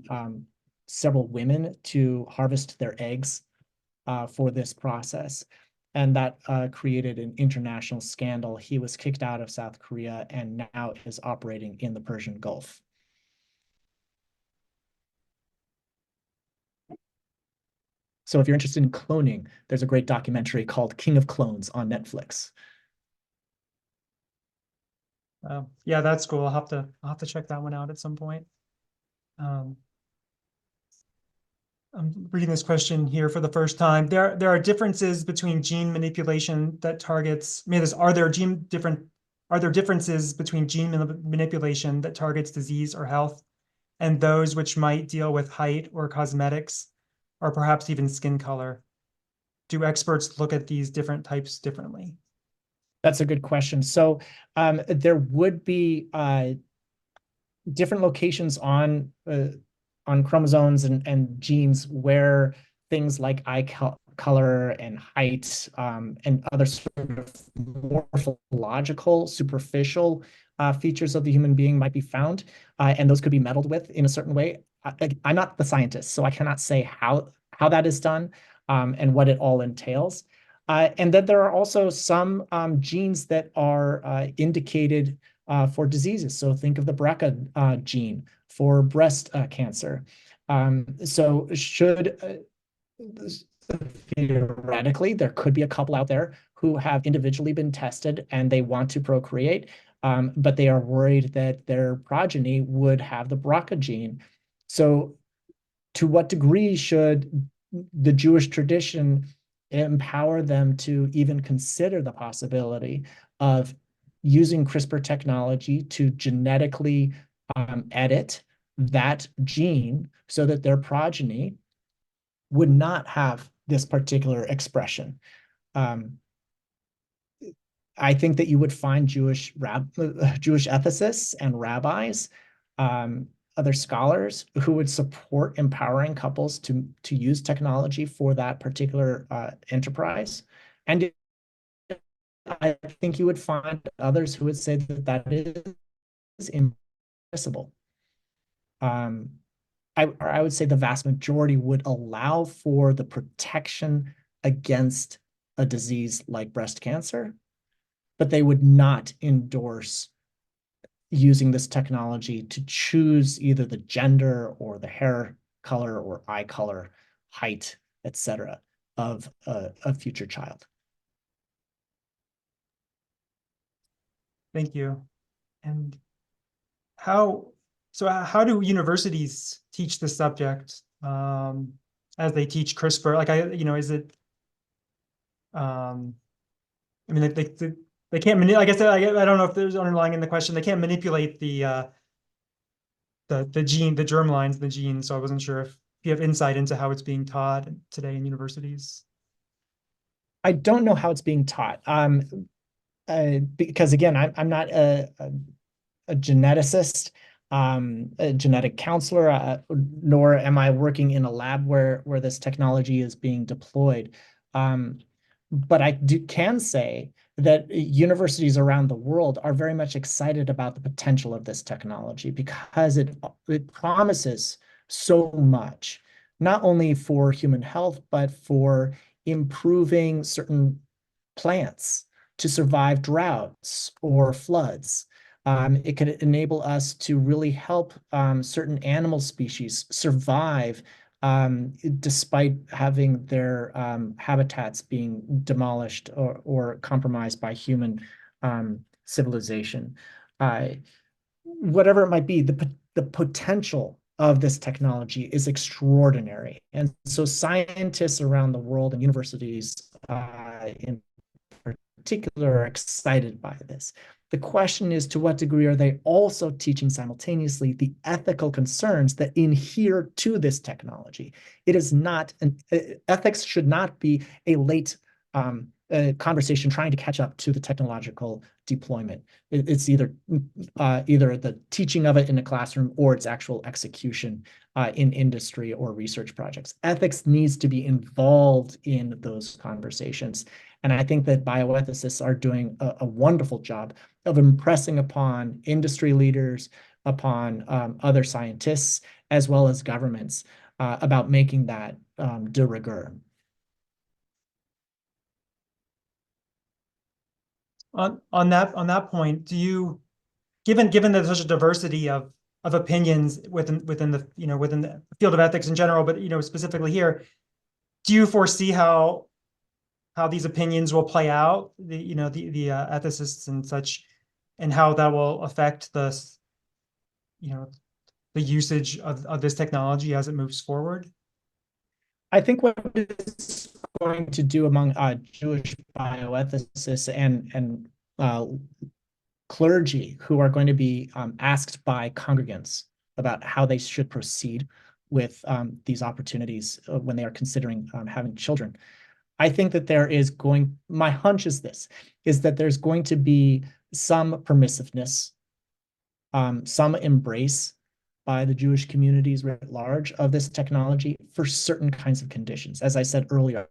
several women to harvest their eggs for this process. And that created an international scandal. He was kicked out of South Korea and now is operating in the Persian Gulf. So if you're interested in cloning, there's a great documentary called King of Clones on Netflix. Yeah, that's cool. I'll have to check that one out at some point. I'm reading this question here for the first time. There are differences between gene manipulation that targets. Are there differences between gene manipulation that targets disease or health, and those which might deal with height or cosmetics, or perhaps even skin color? Do experts look at these different types differently? That's a good question. So there would be different locations on on chromosomes and genes where things like eye color and height and other sort of morphological, superficial features of the human being might be found, and those could be meddled with in a certain way. I'm not the scientist, so I cannot say how that is done and what it all entails. And then there are also some genes that are indicated for diseases. So think of the BRCA gene for breast cancer. So theoretically, there could be a couple out there who have individually been tested and they want to procreate, but they are worried that their progeny would have the BRCA gene. So to what degree should the Jewish tradition empower them to even consider the possibility of using CRISPR technology to genetically edit that gene so that their progeny would not have this particular expression? I think that you would find Jewish ethicists and rabbis, other scholars who would support empowering couples to use technology for that particular enterprise. And I think you would find others who would say that that is impossible. I would say the vast majority would allow for the protection against a disease like breast cancer, but they would not endorse using this technology to choose either the gender or the hair color or eye color, height, etc., of a future child. Thank you. And how do universities teach this subject as they teach CRISPR? Like, is it, I mean, they can't I guess I don't know if there's underlying in the question, they can't manipulate the gene, the germlines, the gene. So I wasn't sure if you have insight into how it's being taught today in universities. I don't know how it's being taught. Because again, I'm not a geneticist, a genetic counselor, nor am I working in a lab where this technology is being deployed. But I can say that universities around the world are very much excited about the potential of this technology because it promises so much, not only for human health, but for improving certain plants to survive droughts or floods. It could enable us to really help certain animal species survive despite having their habitats being demolished or compromised by human civilization. Whatever it might be, the potential of this technology is extraordinary. And so scientists around the world and universities in particular are excited by this. The question is, to what degree are they also teaching simultaneously the ethical concerns that adhere to this technology? It is not ethics should not be a late conversation trying to catch up to the technological deployment. It's either the teaching of it in a classroom or its actual execution in industry or research projects. Ethics needs to be involved in those conversations. And I think that bioethicists are doing a wonderful job of impressing upon industry leaders, upon other scientists, as well as governments about making that de rigueur. On that point, do you, given there's such a diversity of opinions within the field of ethics in general, but specifically here, do you foresee how these opinions will play out, the ethicists and such, and how that will affect the usage of this technology as it moves forward? I think what it's going to do among Jewish bioethicists and clergy who are going to be asked by congregants about how they should proceed with these opportunities when they are considering having children. I think that my hunch is that there's going to be some permissiveness, some embrace by the Jewish communities writ large of this technology for certain kinds of conditions. As I said earlier,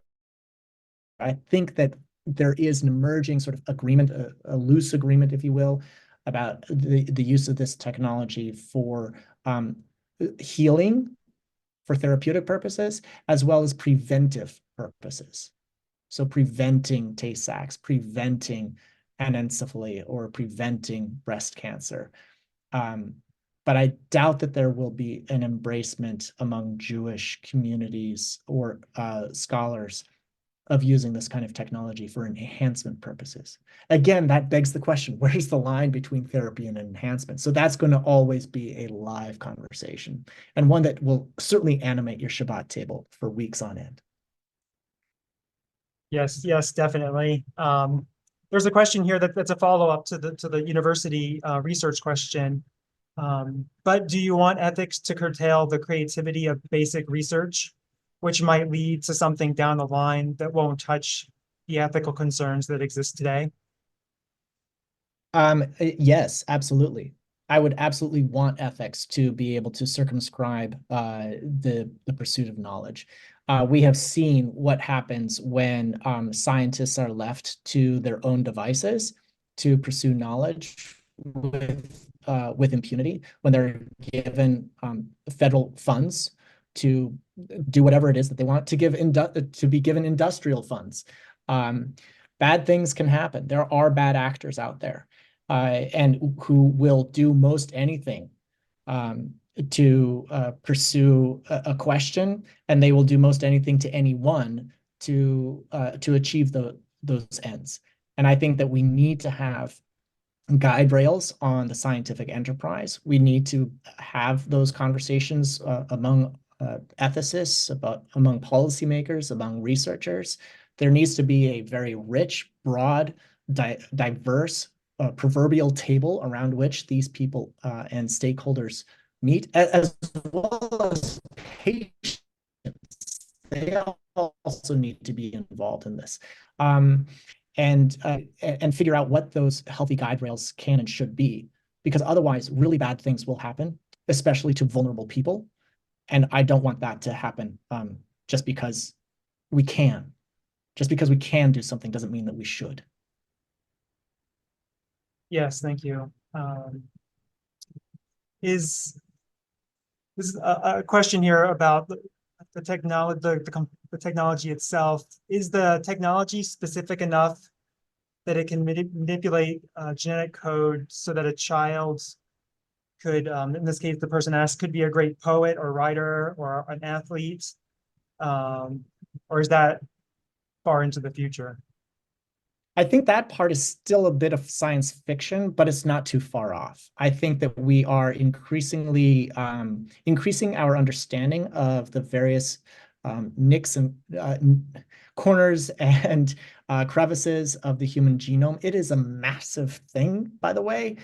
I think that there is an emerging sort of agreement, a loose agreement, if you will, about the use of this technology for healing, for therapeutic purposes, as well as preventive purposes. So preventing Tay-Sachs, preventing anencephaly, or preventing breast cancer. But I doubt that there will be an embracement among Jewish communities or scholars of using this kind of technology for enhancement purposes. Again, that begs the question, where's the line between therapy and enhancement? So that's going to always be a live conversation, and one that will certainly animate your Shabbat table for weeks on end. Yes, yes, definitely. There's a question here that's a follow-up to the university research question. But do you want ethics to curtail the creativity of basic research, which might lead to something down the line that won't touch the ethical concerns that exist today? Yes, absolutely. I would absolutely want ethics to be able to circumscribe the pursuit of knowledge. We have seen what happens when scientists are left to their own devices to pursue knowledge with impunity, when they're given federal funds to do whatever it is that they want, to be given industrial funds. Bad things can happen. There are bad actors out there, and who will do most anything to pursue a question, and they will do most anything to anyone to achieve those ends. And I think that we need to have guide rails on the scientific enterprise. We need to have those conversations among ethicists, among policymakers, among researchers. There needs to be a very rich, broad, diverse proverbial table around which these people and stakeholders meet, as well as patients. They also need to be involved in this. And figure out what those healthy guide rails can and should be, because otherwise really bad things will happen, especially to vulnerable people. And I don't want that to happen just because we can. Just because we can do something doesn't mean that we should. Yes, thank you. This is a question here about the technology, the technology itself. Is the technology specific enough that it can manipulate genetic code so that a child could, in this case, the person asked, could be a great poet or writer or an athlete? Or is that far into the future? I think that part is still a bit of science fiction, but it's not too far off. I think that we are increasingly increasing our understanding of the various nicks and corners and crevices of the human genome. It is a massive thing, by the way.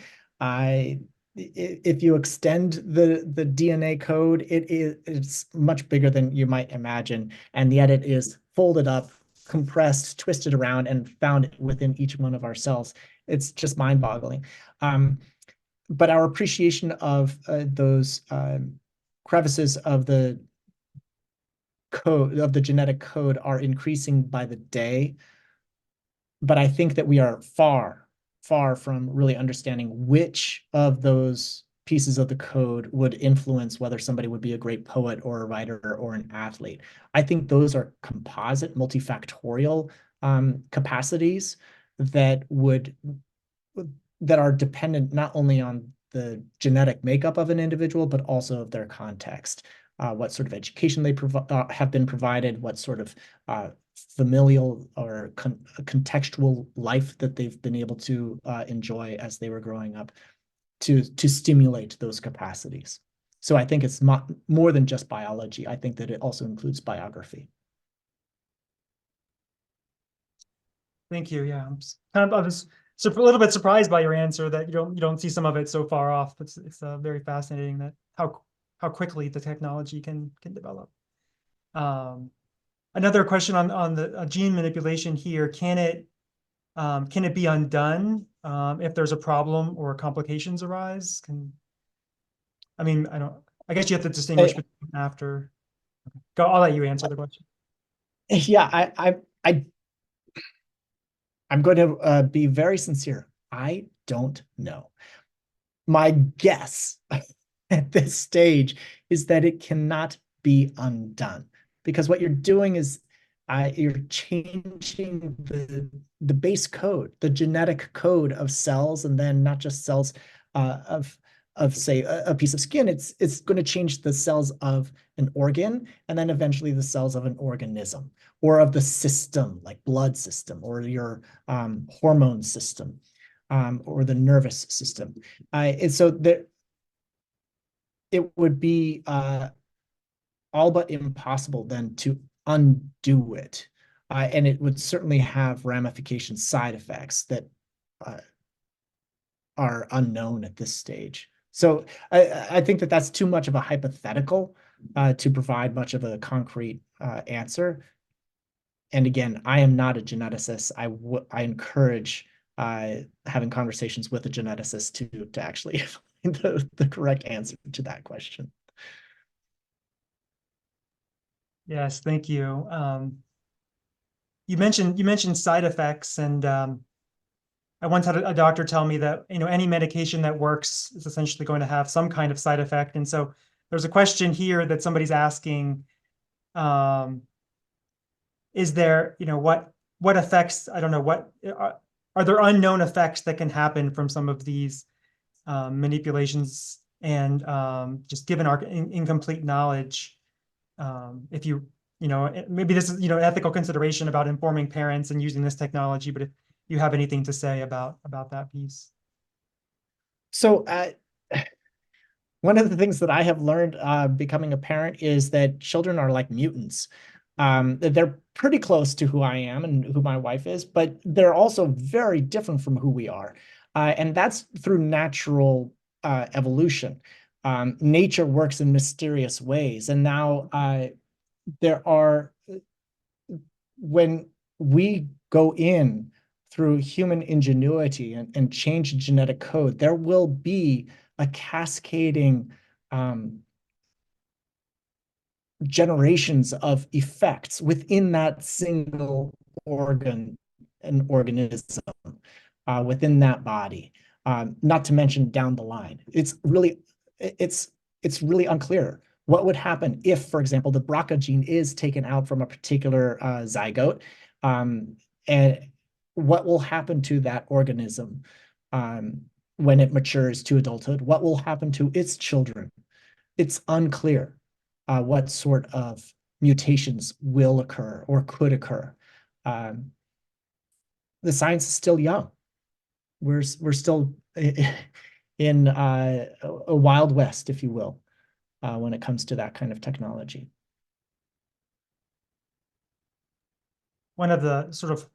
If you extend the DNA code, it's much bigger than you might imagine, and yet it is folded up, compressed, twisted around, and found within each one of our cells. It's just mind-boggling. But our appreciation of those crevices of the code, of the genetic code, are increasing by the day. But I think that we are far from really understanding which of those pieces of the code would influence whether somebody would be a great poet or a writer or an athlete. I think those are composite, multifactorial capacities that are dependent not only on the genetic makeup of an individual, but also of their context. What sort of education they have been provided, what sort of familial or contextual life that they've been able to enjoy as they were growing up, to stimulate those capacities. So I think it's more than just biology. I think that it also includes biography. Thank you. Yeah, I was a little bit surprised by your answer that you don't see some of it so far off. It's very fascinating that how quickly the technology can develop. Another question on the gene manipulation here: can it be undone if there's a problem or complications arise? I mean, I guess you have to distinguish between after. Go, I'll let you answer the question. Yeah, I'm going to be very sincere. I don't know. My guess at this stage is that it cannot be undone, because what you're doing is you're changing the base code, the genetic code of cells, and then not just cells of say a piece of skin. It's going to change the cells of an organ, and then eventually the cells of an organism, or of the system, like blood system, or your hormone system, or the nervous system. And so it would be all but impossible then to undo it. And it would certainly have ramification side effects that are unknown at this stage. So I think that that's too much of a hypothetical to provide much of a concrete answer. And again, I am not a geneticist. I encourage having conversations with a geneticist to actually find the correct answer to that question. Yes, thank you. You mentioned side effects, and I once had a doctor tell me that any medication that works is essentially going to have some kind of side effect. And so there's a question here that somebody's asking: is there what effects? I don't know, what are there unknown effects that can happen from some of these manipulations, and just given our incomplete knowledge. If maybe this is ethical consideration about informing parents and using this technology, but if you have anything to say about that piece. So one of the things that I have learned becoming a parent is that children are like mutants. They're pretty close to who I am and who my wife is, but they're also very different from who we are. And that's through natural evolution. Nature works in mysterious ways. And now when we go in through human ingenuity and change genetic code, there will be a cascading generations of effects within that single organ and organism within that body. Not to mention down the line, it's really unclear what would happen if, for example, the BRCA gene is taken out from a particular zygote, and what will happen to that organism when it matures to adulthood. What will happen to its children? It's unclear what sort of mutations will occur or could occur. The science is still young. We're still in a wild west, if you will, when it comes to that kind of technology. One of the sort of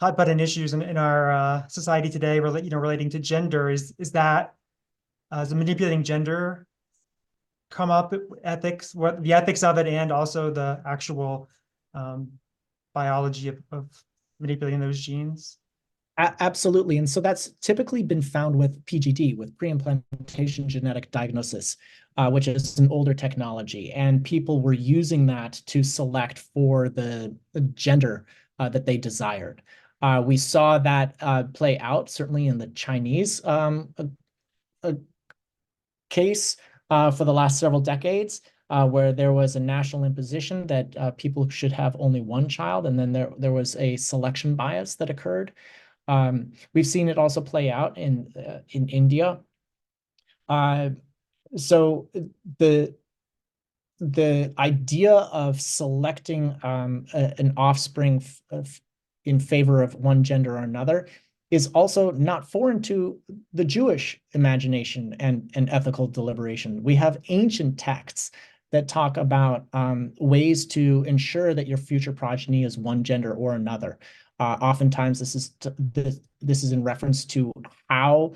hot button issues in our society today, relating to gender, is that the manipulating gender come up, ethics, what the ethics of it, and also the actual biology of manipulating those genes. Absolutely. And so that's typically been found with PGD, with pre-implantation genetic diagnosis, which is an older technology. And people were using that to select for the gender that they desired. We saw that play out certainly in the Chinese case for the last several decades, where there was a national imposition that people should have only one child, and then there was a selection bias that occurred. We've seen it also play out in India. So the idea of selecting an offspring in favor of one gender or another is also not foreign to the Jewish imagination and ethical deliberation. We have ancient texts that talk about ways to ensure that your future progeny is one gender or another. Oftentimes, this is in reference to how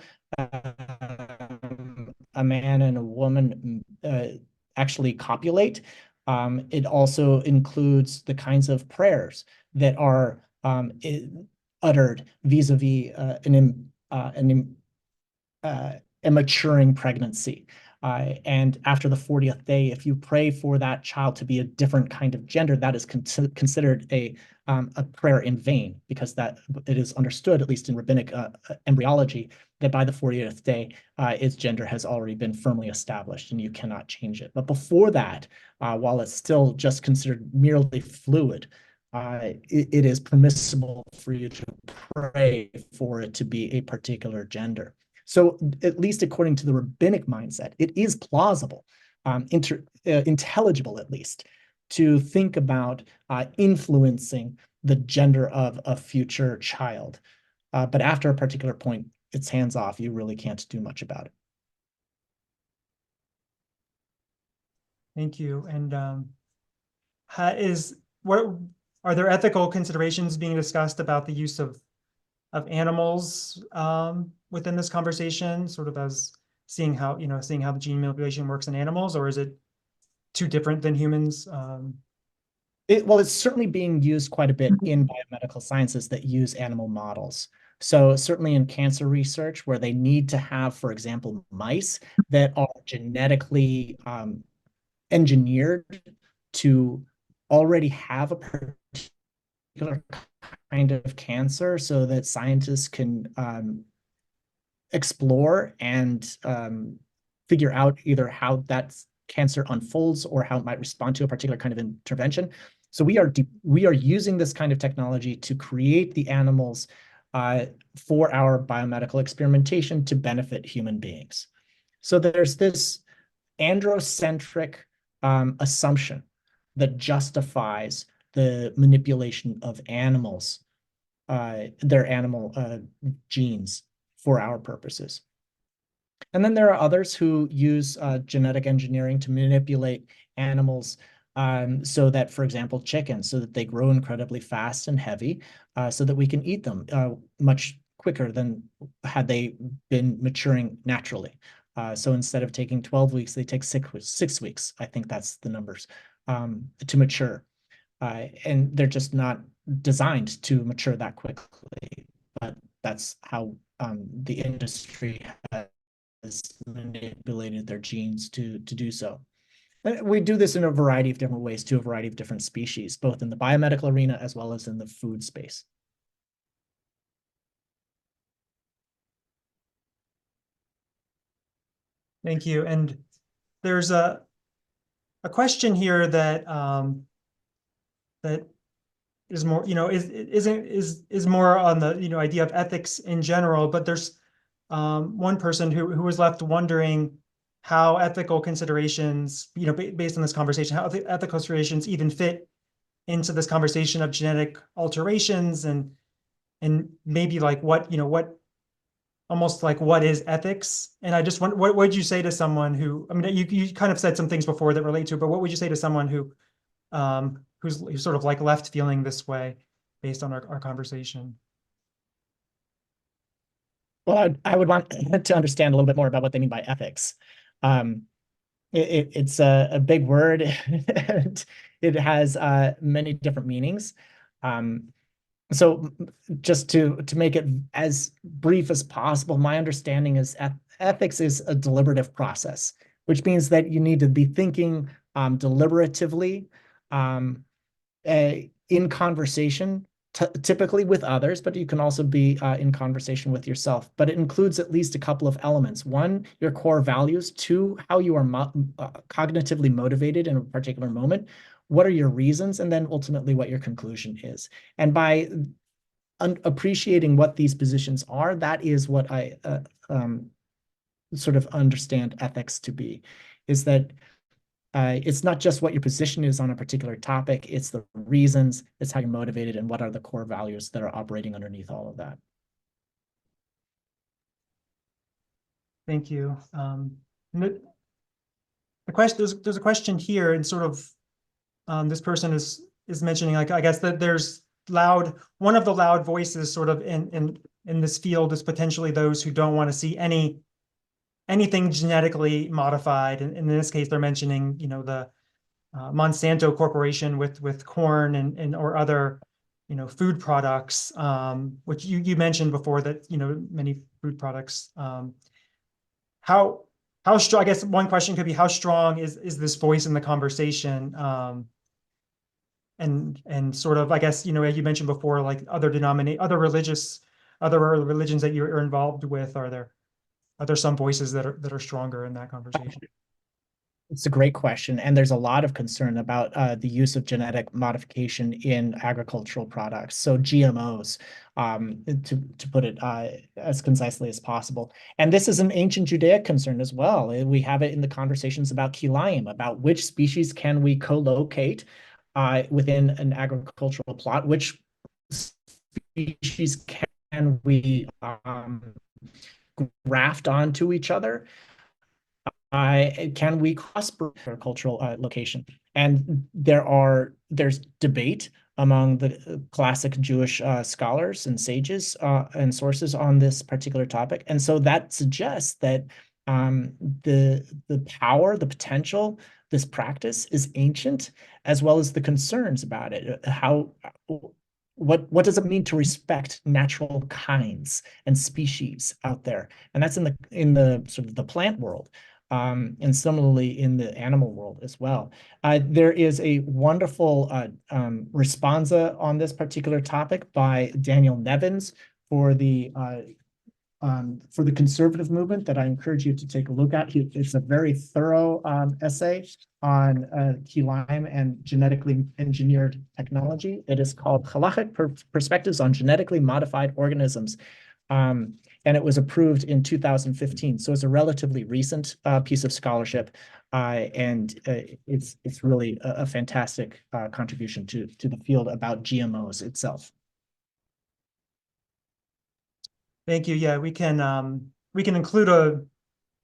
a man and a woman actually copulate. It also includes the kinds of prayers that are uttered vis-a-vis a maturing pregnancy. And after the 40th day, if you pray for that child to be a different kind of gender, that is considered a prayer in vain, because that it is understood, at least in rabbinic embryology, that by the 40th day, its gender has already been firmly established and you cannot change it. But before that, while it's still just considered merely fluid, it is permissible for you to pray for it to be a particular gender. So at least according to the rabbinic mindset, it is plausible, intelligible at least, to think about influencing the gender of a future child. But after a particular point, it's hands off. You really can't do much about it. Thank you. And what are there ethical considerations being discussed about the use of animals within this conversation, sort of as seeing how the gene manipulation works in animals, or is it too different than humans? Well, it's certainly being used quite a bit in biomedical sciences that use animal models. So certainly in cancer research, where they need to have, for example, mice that are genetically engineered to already have a particular kind of cancer, so that scientists can explore and figure out either how that cancer unfolds or how it might respond to a particular kind of intervention. So we are using this kind of technology to create the animals for our biomedical experimentation to benefit human beings. So there's this androcentric assumption that justifies the manipulation of animals, their animal genes, for our purposes. And then there are others who use genetic engineering to manipulate animals so that, for example, chickens, so that they grow incredibly fast and heavy, so that we can eat them much quicker than had they been maturing naturally. So instead of taking 12 weeks, they take 6 weeks. I think that's the numbers to mature. And they're just not designed to mature that quickly. But that's how the industry has manipulated their genes to do so. We do this in a variety of different ways to a variety of different species, both in the biomedical arena as well as in the food space. Thank you. And there's a question here that that is more, is more on the, idea of ethics in general, but there's one person who was left wondering how ethical considerations, based on this conversation, how the ethical considerations even fit into this conversation of genetic alterations, and maybe like what almost like what is ethics? And I just want, what would you say to someone who, I mean, you kind of said some things before that relate to it, but what would you say to someone who's sort of like left feeling this way based on our conversation? Well, I would want to understand a little bit more about what they mean by ethics. It's a big word, and it has many different meanings. So just to make it as brief as possible, my understanding is ethics is a deliberative process, which means that you need to be thinking deliberatively in conversation, typically with others, but you can also be in conversation with yourself. But it includes at least a couple of elements. One, your core values. Two, how you are cognitively motivated in a particular moment. What are your reasons? And then ultimately what your conclusion is. And by appreciating what these positions are, that is what I sort of understand ethics to be, is that it's not just what your position is on a particular topic, it's the reasons, it's how you're motivated, and what are the core values that are operating underneath all of that. Thank you. The question, there's a question here, and sort of this person is mentioning, like, I guess that there's one of the loud voices sort of in this field is potentially those who don't want to see anything genetically modified. And in this case, they're mentioning, the Monsanto Corporation with corn and or other, food products, which you mentioned before that, many food products. How how strong, I guess one question could be, how strong is this voice in the conversation? And sort of, I guess, you mentioned before, like other religions that you're involved with, are there some voices that are stronger in that conversation? It's a great question, and there's a lot of concern about the use of genetic modification in agricultural products. So GMOs, to put it as concisely as possible. And this is an ancient Judaic concern as well. We have it in the conversations about kilayim, about which species can we co-locate within an agricultural plot, which species can we graft onto each other. Can we cross agricultural location? And there's debate among the classic Jewish scholars and sages and sources on this particular topic. And so that suggests that the power, the potential, this practice is ancient, as well as the concerns about it. What does it mean to respect natural kinds and species out there? And that's in the sort of the plant world. And similarly in the animal world as well. There is a wonderful responsa on this particular topic by Daniel Nevins for the conservative movement that I encourage you to take a look at. It's a very thorough essay on key lime and genetically engineered technology. It is called Halachic Perspectives on Genetically Modified Organisms. And it was approved in 2015. So it's a relatively recent piece of scholarship. And it's really a fantastic contribution to the field about GMOs itself. Thank you. Yeah, we can include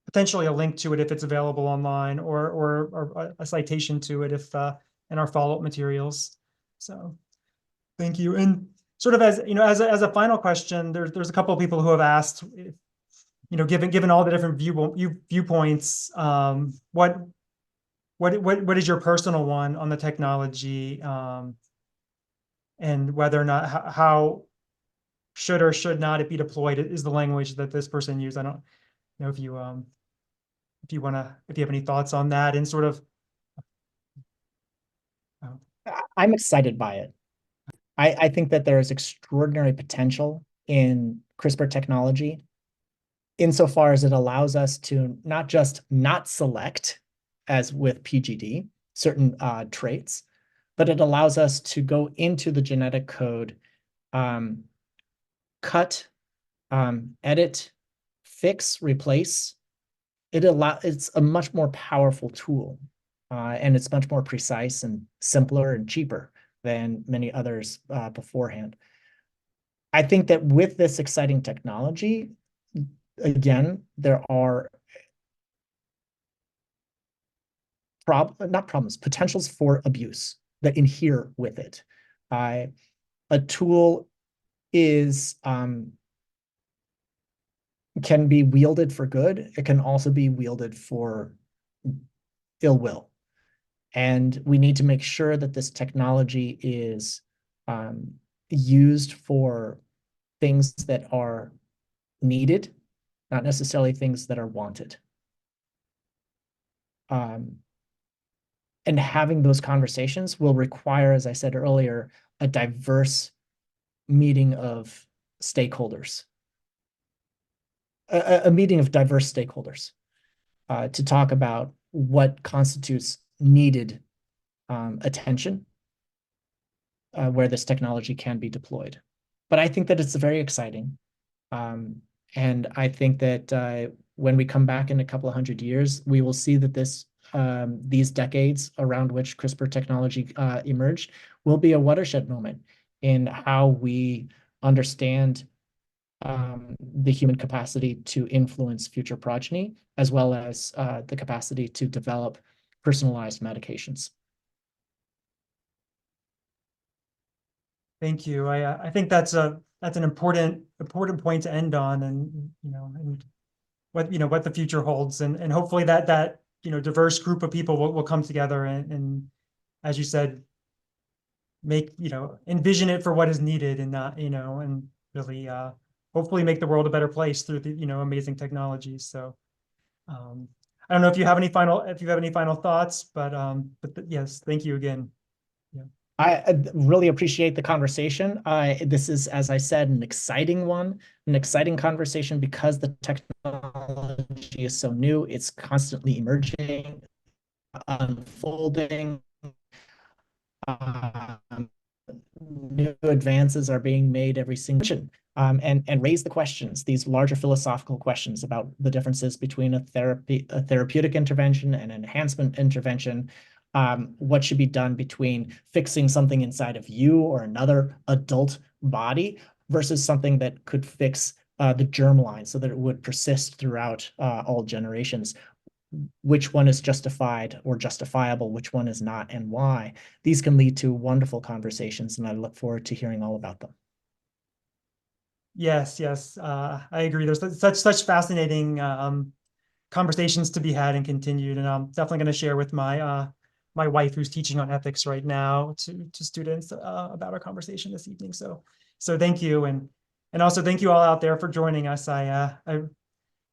potentially a link to it if it's available online, or a citation to it if in our follow-up materials. So thank you. And sort of as as a final question, there's a couple of people who have asked, given all the different viewpoints, what is your personal one on the technology, and whether or not how should or should not it be deployed is the language that this person used. I don't know if you have any thoughts on that, and sort of. I'm excited by it. I think that there is extraordinary potential in CRISPR technology insofar as it allows us to not just not select, as with PGD, certain traits, but it allows us to go into the genetic code, cut, edit, fix, replace. It's a much more powerful tool, and it's much more precise and simpler and cheaper than many others beforehand. I think that with this exciting technology, again, there are potentials for abuse that inhere with it. A tool can be wielded for good. It can also be wielded for ill will. And we need to make sure that this technology is used for things that are needed, not necessarily things that are wanted. And having those conversations will require, as I said earlier, a diverse meeting of stakeholders, a meeting of diverse stakeholders to talk about what constitutes needed attention, where this technology can be deployed. But I think that it's very exciting. And I think that when we come back in a couple of 100 years, we will see that these decades around which CRISPR technology emerged will be a watershed moment in how we understand the human capacity to influence future progeny, as well as the capacity to develop personalized medications. Thank you. I think that's an important point to end on, and what the future holds, and hopefully that diverse group of people will come together and as you said, envision it for what is needed, and not and really hopefully make the world a better place through the amazing technologies. So I don't know if you have any final thoughts, but yes, thank you again. I really appreciate the conversation. This is, as I said, an exciting conversation because the technology is so new. It's constantly emerging, unfolding. New advances are being made every single and raise the questions, these larger philosophical questions about the differences between a therapeutic intervention and an enhancement intervention. What should be done between fixing something inside of you or another adult body versus something that could fix the germline so that it would persist throughout all generations. Which one is justified or justifiable, which one is not, and why. These can lead to wonderful conversations, and I look forward to hearing all about them. Yes, I agree. There's such fascinating conversations to be had and continued, and I'm definitely going to share with my my wife, who's teaching on ethics right now, to students about our conversation this evening. So thank you, and also thank you all out there for joining us. I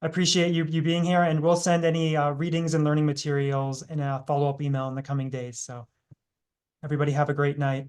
appreciate you being here, and we'll send any readings and learning materials in a follow-up email in the coming days. So everybody have a great night.